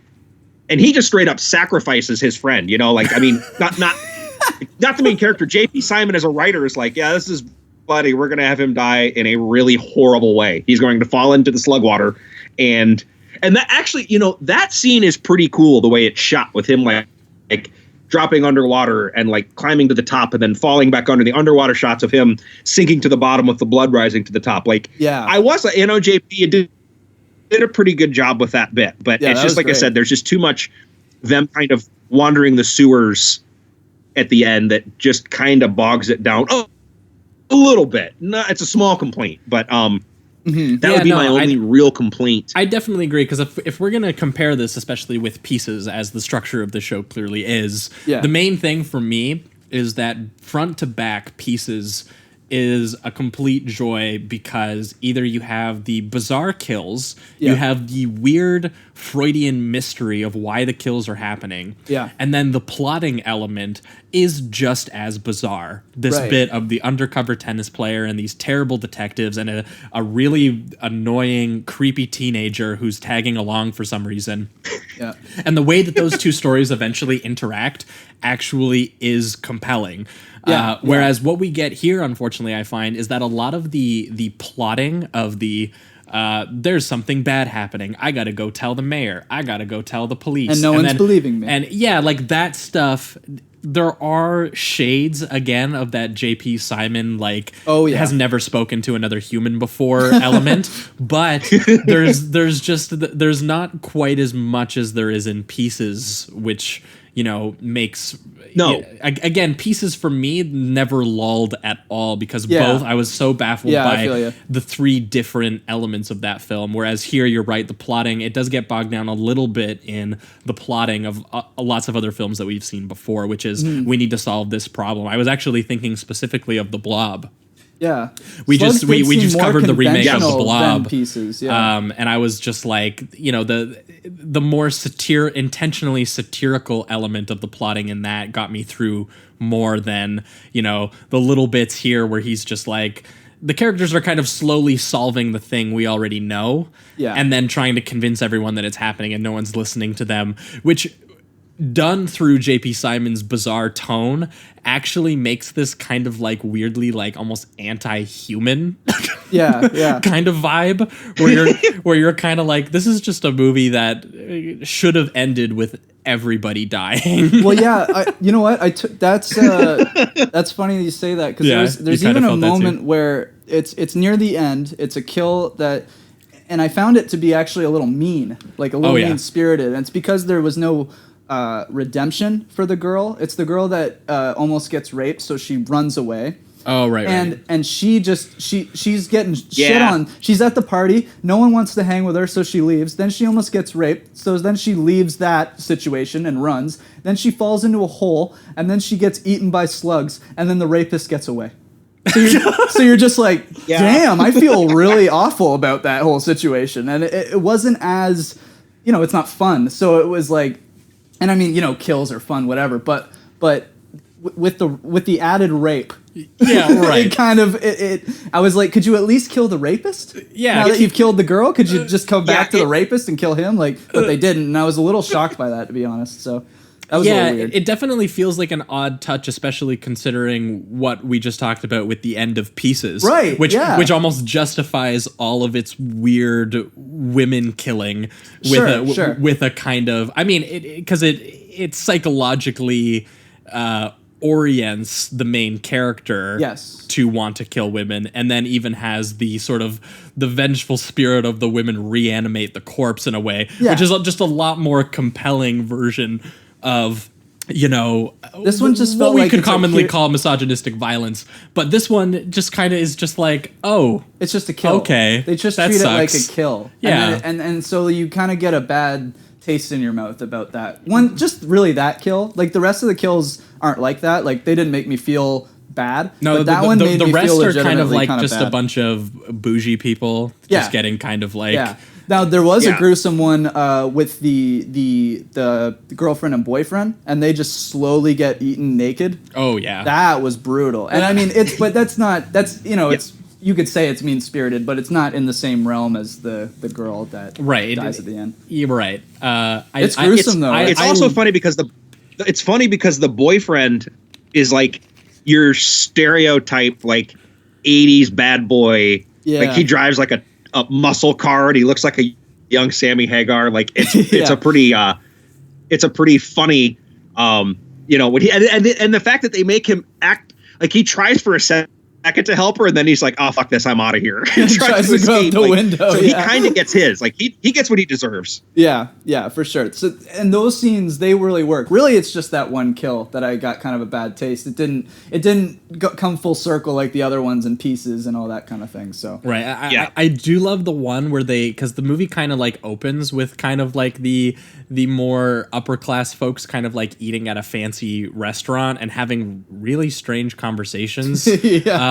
[SPEAKER 8] And he just straight up sacrifices his friend, not the main character. J.P. Simon as a writer is like, yeah, this is buddy. We're going to have him die in a really horrible way. He's going to fall into the slug water. And that actually, that scene is pretty cool. The way it's shot with him, like dropping underwater and like climbing to the top and then falling back under, the underwater shots of him sinking to the bottom with the blood rising to the top. Like, I was, JP did a pretty good job with that bit, but it's just like great. I said, there's just too much them kind of wandering the sewers at the end that just kind of bogs it down a little bit. No, it's a small complaint, but that would be my only real complaint.
[SPEAKER 6] I definitely agree, because if we're going to compare this, especially with Pieces, as the structure of the show clearly is, the main thing for me is that front to back Pieces is a complete joy, because either you have the bizarre kills, you have the weird Freudian mystery of why the kills are happening, and then the plotting element is just as bizarre. This bit of the undercover tennis player and these terrible detectives and a really annoying, creepy teenager who's tagging along for some reason. And the way that those two stories eventually interact actually is compelling. Whereas what we get here, unfortunately, I find, is that a lot of the plotting of the there's something bad happening, I gotta go tell the mayor, I gotta go tell the police,
[SPEAKER 7] and no one's believing me.
[SPEAKER 6] And like that stuff, there are shades again of that J.P. Simon has never spoken to another human before element, but there's not quite as much as there is in Pieces, which makes
[SPEAKER 8] No.
[SPEAKER 6] Again, Pieces for me never lulled at all because
[SPEAKER 7] Yeah.
[SPEAKER 6] both I was so baffled
[SPEAKER 7] I feel
[SPEAKER 6] by
[SPEAKER 7] ya.
[SPEAKER 6] the three different elements of that film. Whereas here, you're right, the plotting, it does get bogged down a little bit in the plotting of lots of other films that we've seen before, which is we need to solve this problem. I was actually thinking specifically of The Blob.
[SPEAKER 7] Yeah,
[SPEAKER 6] We
[SPEAKER 7] Slugs
[SPEAKER 6] just
[SPEAKER 7] did
[SPEAKER 6] we
[SPEAKER 7] seem
[SPEAKER 6] just
[SPEAKER 7] more
[SPEAKER 6] covered the remake of The
[SPEAKER 7] conventional
[SPEAKER 6] Blob.
[SPEAKER 7] than Pieces. Yeah,
[SPEAKER 6] And I was just like, the more intentionally satirical element of the plotting in that got me through more than, the little bits here where he's just like, the characters are kind of slowly solving the thing we already know.
[SPEAKER 7] Yeah.
[SPEAKER 6] And then trying to convince everyone that it's happening and no one's listening to them, which, done through JP Simon's bizarre tone, actually makes this kind of like weirdly like almost anti-human
[SPEAKER 7] yeah.
[SPEAKER 6] kind of vibe where you're kind of like, this is just a movie that should have ended with everybody dying.
[SPEAKER 7] Well, yeah, you know what? That's funny that you say that because there's even a moment where it's near the end. It's a kill that, and I found it to be actually a little mean, like a little mean-spirited, and it's because there was no redemption for the girl. It's the girl that almost gets raped, so she runs away.
[SPEAKER 6] Oh, right.
[SPEAKER 7] And she's getting shit on. She's at the party. No one wants to hang with her, so she leaves. Then she almost gets raped. So then she leaves that situation and runs. Then she falls into a hole, and then she gets eaten by slugs, and then the rapist gets away. So you're just like, damn, I feel really awful about that whole situation. And it wasn't as, it's not fun. So it was like, and I mean, kills are fun, whatever. But with the added rape,
[SPEAKER 6] right.
[SPEAKER 7] it kind of I was like, could you at least kill the rapist?
[SPEAKER 6] Yeah.
[SPEAKER 7] Now that you've killed the girl, could you just come back to the rapist and kill him? But they didn't, and I was a little shocked by that, to be honest. So that was a little weird.
[SPEAKER 6] It definitely feels like an odd touch, especially considering what we just talked about with the end of Pieces,
[SPEAKER 7] right?
[SPEAKER 6] Which almost justifies all of its weird women killing with a kind of, I mean, because it psychologically orients the main character to want to kill women, and then even has the sort of the vengeful spirit of the women reanimate the corpse in a way, which is just a lot more compelling version of,
[SPEAKER 7] this one just felt
[SPEAKER 6] what we
[SPEAKER 7] like
[SPEAKER 6] could commonly call misogynistic violence, but this one just kind of is just like, oh,
[SPEAKER 7] it's just a kill.
[SPEAKER 6] Okay,
[SPEAKER 7] they just treat it like a kill. And so you kind of get a bad taste in your mouth about that one. Just really that kill. Like the rest of the kills aren't like that. Like they didn't make me feel bad.
[SPEAKER 6] No,
[SPEAKER 7] but that one made
[SPEAKER 6] the
[SPEAKER 7] me
[SPEAKER 6] rest
[SPEAKER 7] feel
[SPEAKER 6] are kind of like just
[SPEAKER 7] bad.
[SPEAKER 6] a bunch of bougie people just getting kind of like.
[SPEAKER 7] Yeah. Now there was a gruesome one with the girlfriend and boyfriend, and they just slowly get eaten naked.
[SPEAKER 6] Oh yeah,
[SPEAKER 7] that was brutal. And I mean, it's it's you could say it's mean spirited, but it's not in the same realm as the girl that dies at the end.
[SPEAKER 6] You're right.
[SPEAKER 7] It's gruesome though.
[SPEAKER 8] It's also funny because the boyfriend is like your stereotype like 80s bad boy. Yeah. Like he drives like a muscle car and he looks like a young Sammy Hagar. Like it's a pretty funny when he and the fact that they make him act like he tries for a second to help her and then he's like, oh fuck this, I'm out of here.
[SPEAKER 7] He tries to go out the window.
[SPEAKER 8] So he kind of gets his, like he gets what he deserves.
[SPEAKER 7] Yeah, for sure. So and those scenes, they really work. Really, it's just that one kill that I got kind of a bad taste. It didn't come full circle like the other ones in Pieces and all that kind of thing. So
[SPEAKER 6] right, I do love the one where because the movie kind of like opens with kind of like the more upper class folks kind of like eating at a fancy restaurant and having really strange conversations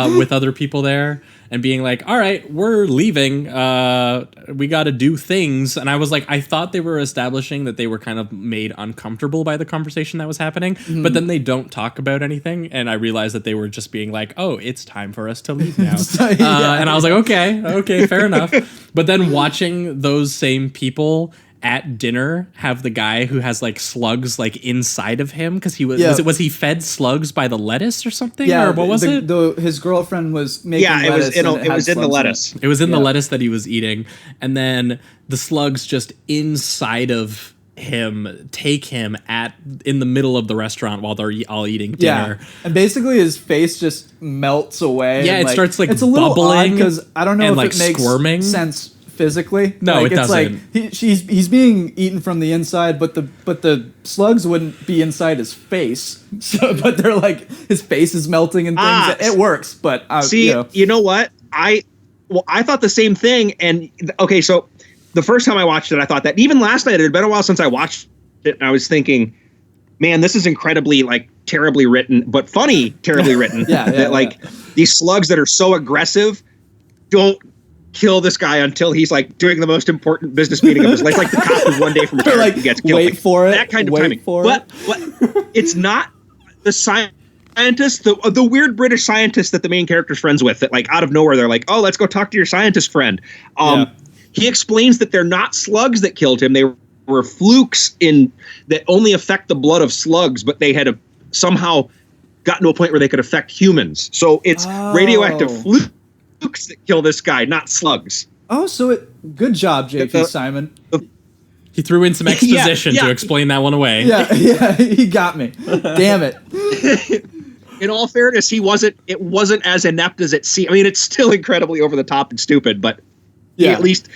[SPEAKER 6] with other people there and being like, all right, we're leaving. We got to do things. And I was like, I thought they were establishing that they were kind of made uncomfortable by the conversation that was happening, but then they don't talk about anything. And I realized that they were just being like, oh, it's time for us to leave now. And I was like, okay, fair enough. But then watching those same people at dinner have the guy who has like slugs like inside of him because he was he fed slugs by the lettuce or something?
[SPEAKER 7] Yeah,
[SPEAKER 6] or what was it?
[SPEAKER 7] His girlfriend was making lettuce.
[SPEAKER 8] It was in the lettuce.
[SPEAKER 6] It was in the lettuce that he was eating, and then the slugs just inside of him take him in the middle of the restaurant while they're all eating dinner.
[SPEAKER 7] Yeah, and basically his face just melts away.
[SPEAKER 6] Yeah,
[SPEAKER 7] and
[SPEAKER 6] it starts like
[SPEAKER 7] it's a little
[SPEAKER 6] bubbling
[SPEAKER 7] because I don't know if
[SPEAKER 6] like
[SPEAKER 7] it makes
[SPEAKER 6] squirming
[SPEAKER 7] sense physically.
[SPEAKER 6] No,
[SPEAKER 7] like,
[SPEAKER 6] it
[SPEAKER 7] it's
[SPEAKER 6] doesn't.
[SPEAKER 7] Like he's being eaten from the inside, but the slugs wouldn't be inside his face. So, but they're like his face is melting and things. It works, but
[SPEAKER 8] see, you know what? I thought the same thing. And okay, so the first time I watched it, I thought that. Even last night, it had been a while since I watched it, and I was thinking, man, this is incredibly like terribly written, but funny, terribly written. Like these slugs that are so aggressive don't kill this guy until he's like doing the most important business meeting of his life. Like the cop who's one day from retirement
[SPEAKER 7] like,
[SPEAKER 8] gets killed.
[SPEAKER 7] Wait for it.
[SPEAKER 8] That kind of
[SPEAKER 7] wait
[SPEAKER 8] timing.
[SPEAKER 7] For
[SPEAKER 8] but it's not the scientist, the weird British scientist that the main character's friends with, that like out of nowhere they're like, oh, let's go talk to your scientist friend. He explains that they're not slugs that killed him. They were flukes that only affect the blood of slugs, but they had somehow gotten to a point where they could affect humans. So it's radioactive flukes that kill this guy, not slugs.
[SPEAKER 7] Oh, so good job, JP Simon.
[SPEAKER 6] He threw in some exposition to explain that one away.
[SPEAKER 7] Yeah, he got me. Damn it.
[SPEAKER 8] In all fairness, it wasn't as inept as it seemed. I mean, it's still incredibly over the top and stupid, but he at least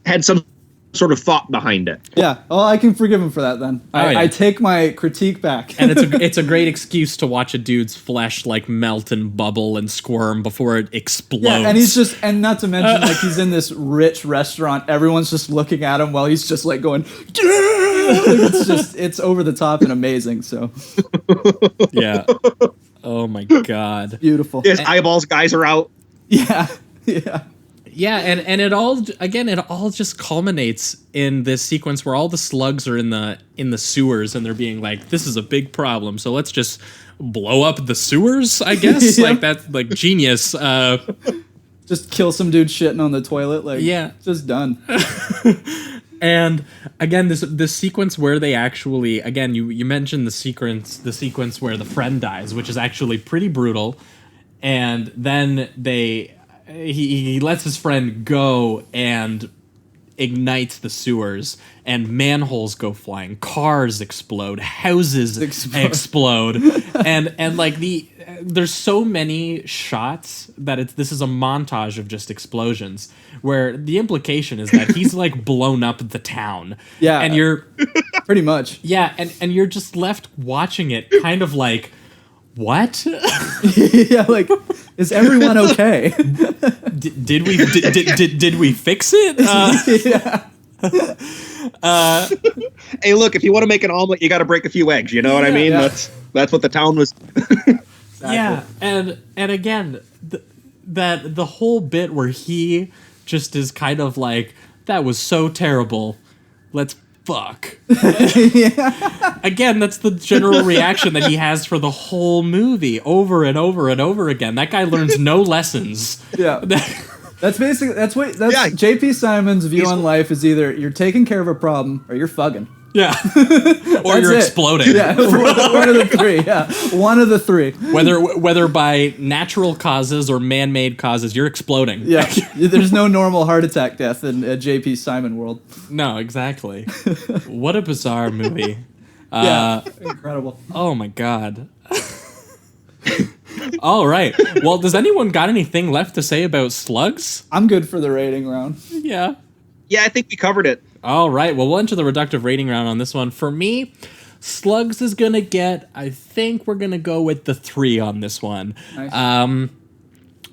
[SPEAKER 8] had some sort of thought behind it.
[SPEAKER 7] Yeah, well, I can forgive him for that then. I take my critique back.
[SPEAKER 6] And it's a great excuse to watch a dude's flesh like melt and bubble and squirm before it explodes.
[SPEAKER 7] Yeah, and not to mention like he's in this rich restaurant. Everyone's just looking at him while he's just like going, it's over the top and amazing. So
[SPEAKER 6] yeah. Oh my God.
[SPEAKER 7] Beautiful.
[SPEAKER 8] His eyeballs guys are out.
[SPEAKER 7] Yeah.
[SPEAKER 6] Yeah, and it all just culminates in this sequence where all the slugs are in the sewers and they're being like, this is a big problem, so let's just blow up the sewers, I guess. Like that's like genius.
[SPEAKER 7] Just kill some dude shitting on the toilet, like just done.
[SPEAKER 6] And again, this sequence where they actually, again, you mentioned the sequence where the friend dies, which is actually pretty brutal, and then he lets his friend go and ignites the sewers, and manholes go flying, cars explode, houses explode, and like there's so many shots that this is a montage of just explosions, where the implication is that he's like blown up the town. Yeah, and you're
[SPEAKER 7] pretty much
[SPEAKER 6] and you're just left watching it, kind of like, what?
[SPEAKER 7] Yeah, like, is everyone okay?
[SPEAKER 6] Did we fix it?
[SPEAKER 8] Hey, look, if you want to make an omelet, you got to break a few eggs. You know what I mean?
[SPEAKER 7] Yeah.
[SPEAKER 8] That's what the town was.
[SPEAKER 7] Exactly.
[SPEAKER 6] Yeah, and again, the whole bit where he just is kind of like, that was so terrible, let's fuck. Again, that's the general reaction that he has for the whole movie, over and over and over again. That guy learns no lessons.
[SPEAKER 7] Yeah. That's JP Simon's view on life is either you're taking care of a problem or you're fucking.
[SPEAKER 6] Yeah. Or you're exploding.
[SPEAKER 7] Yeah. One of the three. Yeah. One of the three.
[SPEAKER 6] Whether by natural causes or man-made causes, you're exploding.
[SPEAKER 7] Yeah. There's no normal heart attack death in a JP Simon world.
[SPEAKER 6] No, exactly. What a bizarre movie.
[SPEAKER 7] Incredible.
[SPEAKER 6] Oh my God. All right. Well, does anyone got anything left to say about Slugs?
[SPEAKER 7] I'm good for the rating round.
[SPEAKER 6] Yeah.
[SPEAKER 8] Yeah, I think we covered it.
[SPEAKER 6] All right. Well, we'll enter the reductive rating round on this one. For me, Slugs is going to get, I think we're going to go with the 3 on this one. Nice.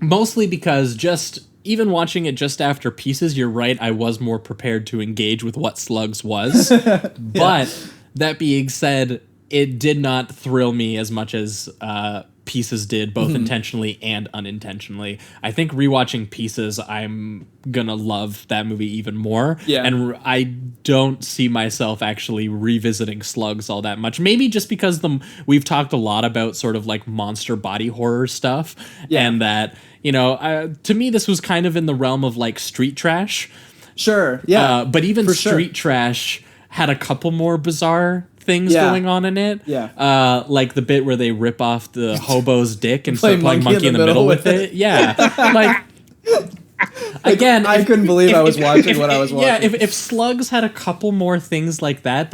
[SPEAKER 6] Mostly because just even watching it just after Pieces, you're right, I was more prepared to engage with what Slugs was. But that being said, it did not thrill me as much as Pieces did, both intentionally and unintentionally. I think rewatching Pieces, I'm gonna love that movie even more. Yeah. And I don't see myself actually revisiting Slugs all that much. Maybe just because we've talked a lot about sort of like monster body horror stuff. Yeah. And that, to me, this was kind of in the realm of like street trash.
[SPEAKER 7] Sure. Yeah.
[SPEAKER 6] But even street trash had a couple more bizarre things going on in it. Yeah. Like the bit where they rip off the hobo's dick and start playing Monkey in the Middle with it. Yeah. Like, again,
[SPEAKER 7] I couldn't believe I was watching what I was watching.
[SPEAKER 6] Yeah, if Slugs had a couple more things like that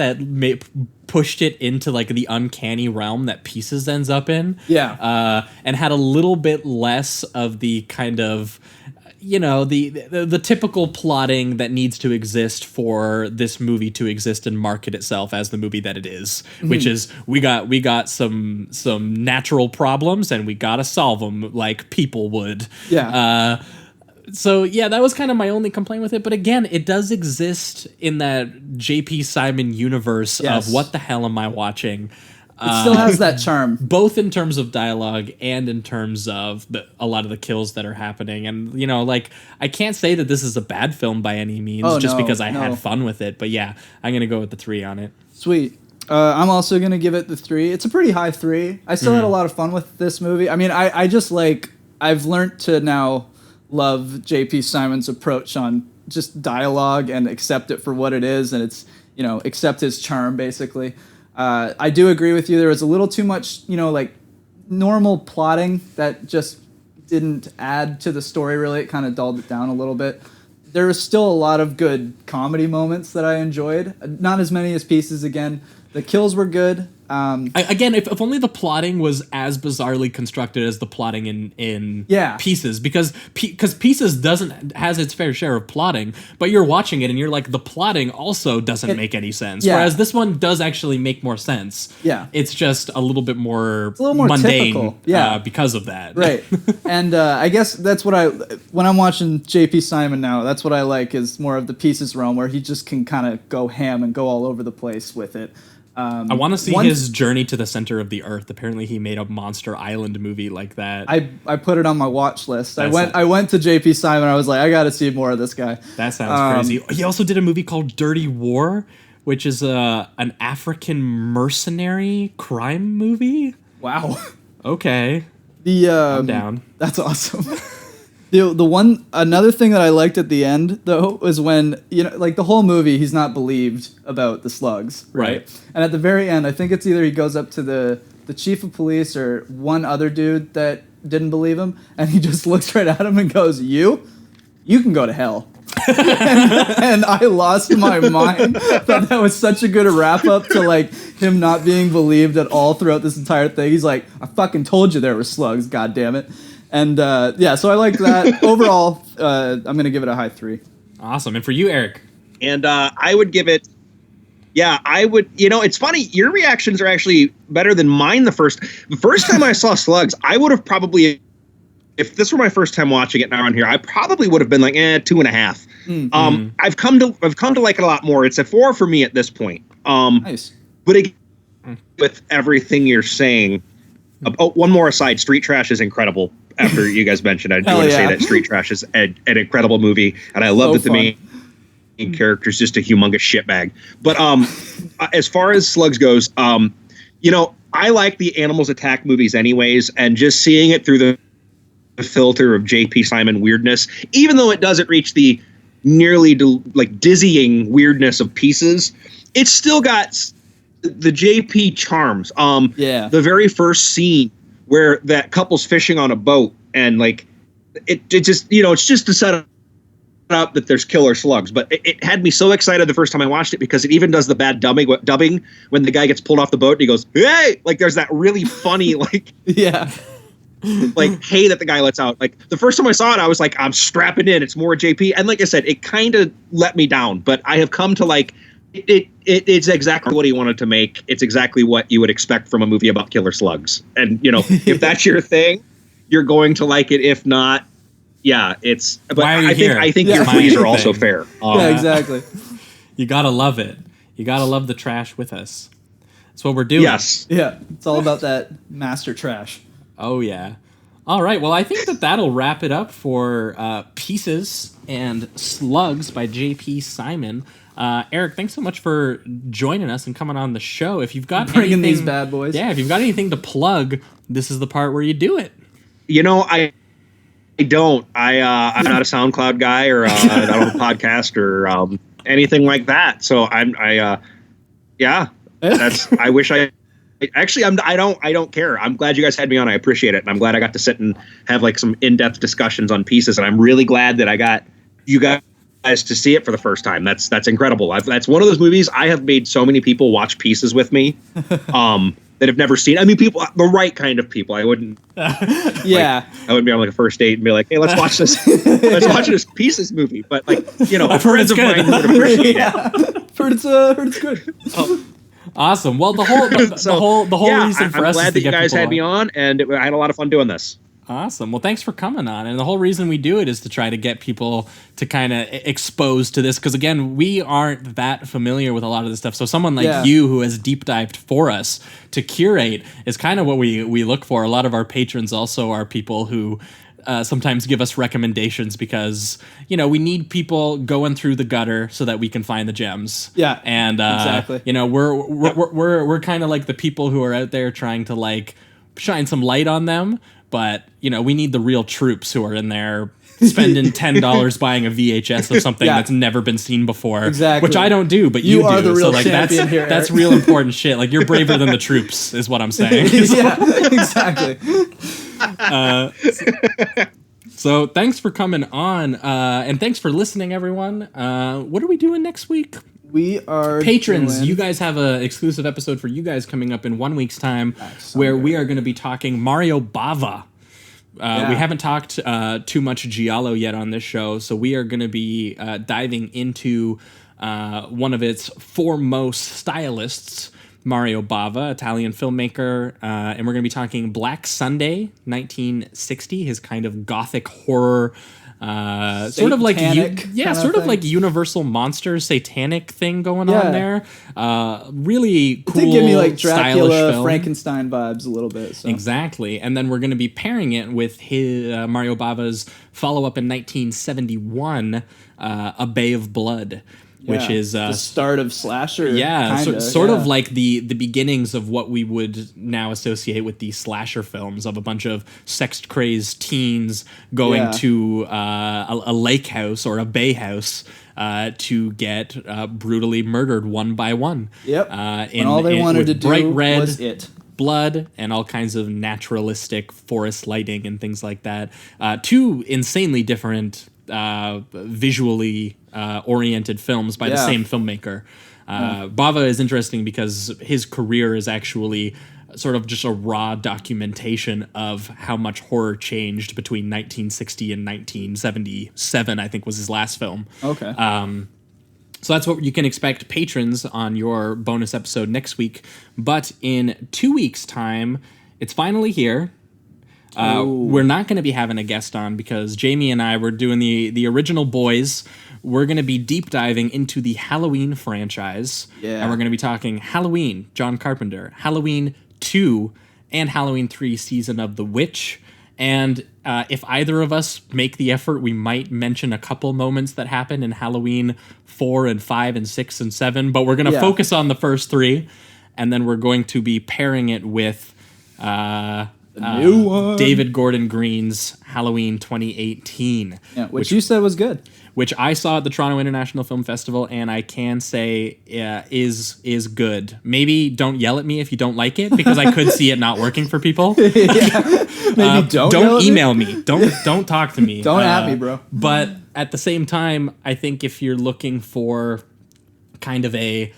[SPEAKER 6] pushed it into like the uncanny realm that Pieces ends up in. Yeah. And had a little bit less of the kind of the typical plotting that needs to exist for this movie to exist and market itself as the movie that it is, which is we got some natural problems and we gotta solve them like people would.
[SPEAKER 7] Yeah.
[SPEAKER 6] So yeah, that was kind of my only complaint with it. But again, it does exist in that J.P. Simon universe of what the hell am I watching?
[SPEAKER 7] It still has that charm,
[SPEAKER 6] both in terms of dialogue and in terms of a lot of the kills that are happening. And I can't say that this is a bad film by any means, because I had fun with it. But yeah, I'm gonna go with the 3 on it.
[SPEAKER 7] Sweet. I'm also gonna give it the 3. It's a pretty high 3. I still had a lot of fun with this movie. I mean, I just I've learned to now love J.P. Simon's approach on just dialogue and accept it for what it is, and it's accept his charm basically. I do agree with you. There was a little too much, normal plotting that just didn't add to the story, really. It kind of dulled it down a little bit. There was still a lot of good comedy moments that I enjoyed. Not as many as Pieces, again. The kills were good.
[SPEAKER 6] Again, if only the plotting was as bizarrely constructed as the plotting in Pieces, because Pieces has its fair share of plotting, but you're watching it and you're like, the plotting also doesn't make any sense. Yeah. Whereas this one does actually make more sense.
[SPEAKER 7] Yeah,
[SPEAKER 6] it's just a little bit more mundane.
[SPEAKER 7] Typical. Yeah,
[SPEAKER 6] because of that.
[SPEAKER 7] Right, and I guess that's what when I'm watching J.P. Simon now, that's what I like is more of the Pieces realm where he just can kind of go ham and go all over the place with it.
[SPEAKER 6] I want to see his journey to the center of the earth. Apparently, he made a Monster Island movie like that.
[SPEAKER 7] I put it on my watch list. I went to J.P. Simon. I was like, I got to see more of this guy.
[SPEAKER 6] That sounds crazy. He also did a movie called Dirty War, which is an African mercenary crime movie.
[SPEAKER 7] Wow.
[SPEAKER 6] Okay. I'm down.
[SPEAKER 7] That's awesome. Another thing that I liked at the end though was when the whole movie he's not believed about the slugs, right? And at the very end, I think it's either he goes up to the chief of police or one other dude that didn't believe him, and he just looks right at him and goes, "You can go to hell." and I lost my mind. Thought that was such a good wrap up to him not being believed at all throughout this entire thing. He's like, "I fucking told you there were slugs, god damn it." And so I like that. Overall, I'm going to give it a high 3.
[SPEAKER 6] Awesome. And for you, Eric?
[SPEAKER 8] And I would give it, I would, it's funny. Your reactions are actually better than mine the first time I saw Slugs. I would have probably, if this were my first time watching it now on here, I probably would have been like, 2.5. Mm-hmm. I've come to like it a lot more. It's a 4 for me at this point.
[SPEAKER 7] Nice.
[SPEAKER 8] But with everything you're saying, one more aside, Street Trash is incredible. After you guys mentioned, I do want to say that Street Trash is an incredible movie, and I love that the main character is just a humongous shitbag. But as far as Slugs goes, I like the Animals Attack movies anyways, and just seeing it through the filter of J.P. Simon weirdness, even though it doesn't reach the nearly dizzying weirdness of Pieces, it's still got the J.P. charms. The very first scene where that couple's fishing on a boat and it just, it's just to set up that there's killer slugs. But it had me so excited the first time I watched it because it even does the bad dubbing when the guy gets pulled off the boat and he goes, "Hey!" There's that really funny,
[SPEAKER 7] yeah.
[SPEAKER 8] Hey that the guy lets out. The first time I saw it, I was like, I'm strapping in. It's more JP. And like I said, it kind of let me down. But I have come to it's exactly what he wanted to make. It's exactly what you would expect from a movie about killer slugs. And, if that's your thing, you're going to like it. If not, it's... But I think your pleas are also fair.
[SPEAKER 7] Yeah, exactly.
[SPEAKER 6] You gotta love it. You gotta love the trash with us. That's what we're doing.
[SPEAKER 8] Yes.
[SPEAKER 7] Yeah, it's all about that master trash.
[SPEAKER 6] Oh, yeah. All right, well, I think that'll wrap it up for Pieces and Slugs by J.P. Simon. Eric, thanks so much for joining us and coming on the show. If you've got
[SPEAKER 7] bringing these bad boys,
[SPEAKER 6] if you've got anything to plug, this is the part where you do it.
[SPEAKER 8] I don't. I'm not a SoundCloud guy, or I don't have a podcast or anything like that. So that's. I wish I. Actually, I don't care. I'm glad you guys had me on. I appreciate it, and I'm glad I got to sit and have some in-depth discussions on Pieces. And I'm really glad that I got you guys to see it for the first time. That's incredible. That's one of those movies I have made so many people watch Pieces with me. that have never seen. I mean, people, the right kind of people. I wouldn't.
[SPEAKER 7] Yeah.
[SPEAKER 8] I wouldn't be on like a first date and be like, "Hey, let's watch this. Let's watch this Pieces movie." But like, you know, friends of mine who would appreciate it.
[SPEAKER 7] Heard it's good.
[SPEAKER 6] Awesome. Well, the whole reason for
[SPEAKER 8] I'm
[SPEAKER 6] us
[SPEAKER 8] glad
[SPEAKER 6] is
[SPEAKER 8] that
[SPEAKER 6] to
[SPEAKER 8] you
[SPEAKER 6] get
[SPEAKER 8] guys
[SPEAKER 6] people
[SPEAKER 8] had
[SPEAKER 6] on.
[SPEAKER 8] me on, and I had a lot of fun doing this.
[SPEAKER 6] Awesome. Well, thanks for coming on. And the whole reason we do it is to try to get people to kind of expose to this. Because, again, we aren't that familiar with a lot of this stuff. So someone like you who has deep dived for us to curate is kind of what we look for. A lot of our patrons also are people who sometimes give us recommendations because, you know, we need people going through the gutter so that we can find the gems.
[SPEAKER 7] Yeah,
[SPEAKER 6] and
[SPEAKER 7] exactly.
[SPEAKER 6] You know, we're kind of like the people who are out there trying to like shine some light on them. But, you know, we need the real troops who are in there spending $10 buying a VHS of something that's never been seen before.
[SPEAKER 7] Exactly.
[SPEAKER 6] Which I don't do, but you
[SPEAKER 7] are
[SPEAKER 6] do.
[SPEAKER 7] the real
[SPEAKER 6] so like
[SPEAKER 7] champion here,
[SPEAKER 6] that's
[SPEAKER 7] Eric.
[SPEAKER 6] real important shit. Like you're braver than the troops is what I'm saying.
[SPEAKER 7] Yeah, exactly.
[SPEAKER 6] So thanks for coming on, and thanks for listening, everyone. What are we doing next week?
[SPEAKER 7] We are
[SPEAKER 6] patrons. You guys have an exclusive episode for you guys coming up in 1 week's time, where we are going to be talking Mario Bava. We haven't talked too much Giallo yet on this show, so we are going to be diving into one of its foremost stylists, Mario Bava, Italian filmmaker, and we're going to be talking Black Sunday, 1960, his kind of gothic horror. Sort of like like Universal Monsters satanic thing going on there. Really cool.
[SPEAKER 7] It did give me like Dracula,
[SPEAKER 6] film.
[SPEAKER 7] Frankenstein vibes a little bit. So.
[SPEAKER 6] Exactly, and then we're going to be pairing it with his Mario Bava's follow-up in 1971, A Bay of Blood. Which is
[SPEAKER 7] the start of slasher.
[SPEAKER 6] Sort of like the beginnings of what we would now associate with these slasher films of a bunch of sex-crazed teens going to a lake house or a bay house to get brutally murdered one by one.
[SPEAKER 7] Yep. And all they wanted to do
[SPEAKER 6] bright red
[SPEAKER 7] was it.
[SPEAKER 6] Blood and all kinds of naturalistic forest lighting and things like that. Two insanely different visually oriented films by the same filmmaker. Bava is interesting because his career is actually sort of just a raw documentation of how much horror changed between 1960 and 1977, I think was his last film.
[SPEAKER 7] Okay.
[SPEAKER 6] So that's what you can expect, patrons, on your bonus episode next week. But in 2 weeks' time, it's finally here. We're not going to be having a guest on because Jamie and I were doing the original Boys. We're going to be deep diving into the Halloween franchise. Yeah. And we're going to be talking Halloween, John Carpenter, Halloween 2, and Halloween 3, Season of the Witch. And if either of us make the effort, we might mention a couple moments that happen in Halloween 4 and 5 and 6 and 7. But we're going to focus on the first 3. And then we're going to be pairing it with...
[SPEAKER 7] new one.
[SPEAKER 6] David Gordon Green's Halloween 2018.
[SPEAKER 7] Yeah, which you said was good.
[SPEAKER 6] Which I saw at the Toronto International Film Festival, and I can say is good. Maybe don't yell at me if you don't like it, because I could see it not working for people.
[SPEAKER 7] Maybe
[SPEAKER 6] don't email me. Don't talk to me.
[SPEAKER 7] Don't at me, bro.
[SPEAKER 6] But at the same time, I think if you're looking for kind of a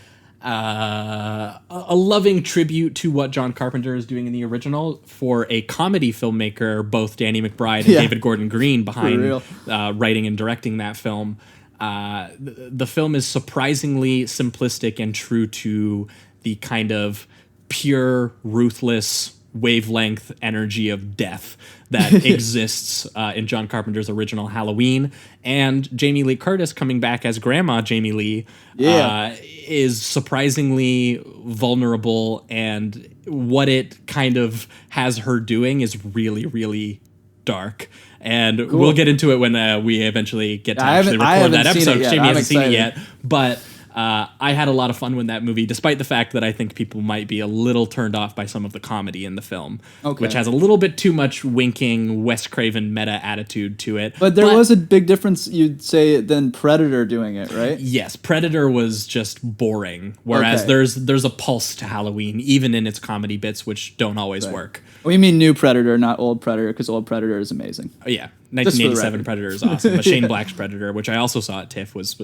[SPEAKER 6] loving tribute to what John Carpenter is doing in the original for a comedy filmmaker, both Danny McBride and David Gordon Green behind writing and directing that film. The film is surprisingly simplistic and true to the kind of pure, ruthless wavelength energy of death that exists in John Carpenter's original Halloween. And Jamie Lee Curtis coming back as Grandma Jamie Lee is surprisingly vulnerable, and what it kind of has her doing is really, really dark. And we'll get into it when we eventually get to actually record that episode. Jamie hasn't seen it yet, but I had a lot of fun with that movie, despite the fact that I think people might be a little turned off by some of the comedy in the film, which has a little bit too much winking, Wes Craven meta attitude to it.
[SPEAKER 7] But there was a big difference, you'd say, than Predator doing it, right?
[SPEAKER 6] Yes, Predator was just boring, whereas there's a pulse to Halloween, even in its comedy bits, which don't always work.
[SPEAKER 7] We mean new Predator, not old Predator, because old Predator is amazing.
[SPEAKER 6] Oh, yeah. 1987 Predator is awesome. But Shane Black's Predator, which I also saw at TIFF, was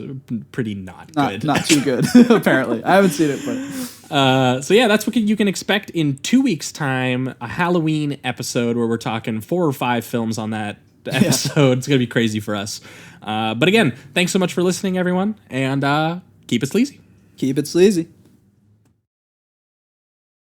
[SPEAKER 6] pretty not good.
[SPEAKER 7] Not too good, apparently. I haven't seen it,
[SPEAKER 6] So yeah, that's what you can expect in 2 weeks' time. A Halloween episode where we're talking 4 or 5 films on that episode. It's gonna be crazy for us. But again, thanks so much for listening, everyone, and keep it sleazy.
[SPEAKER 7] Keep it sleazy.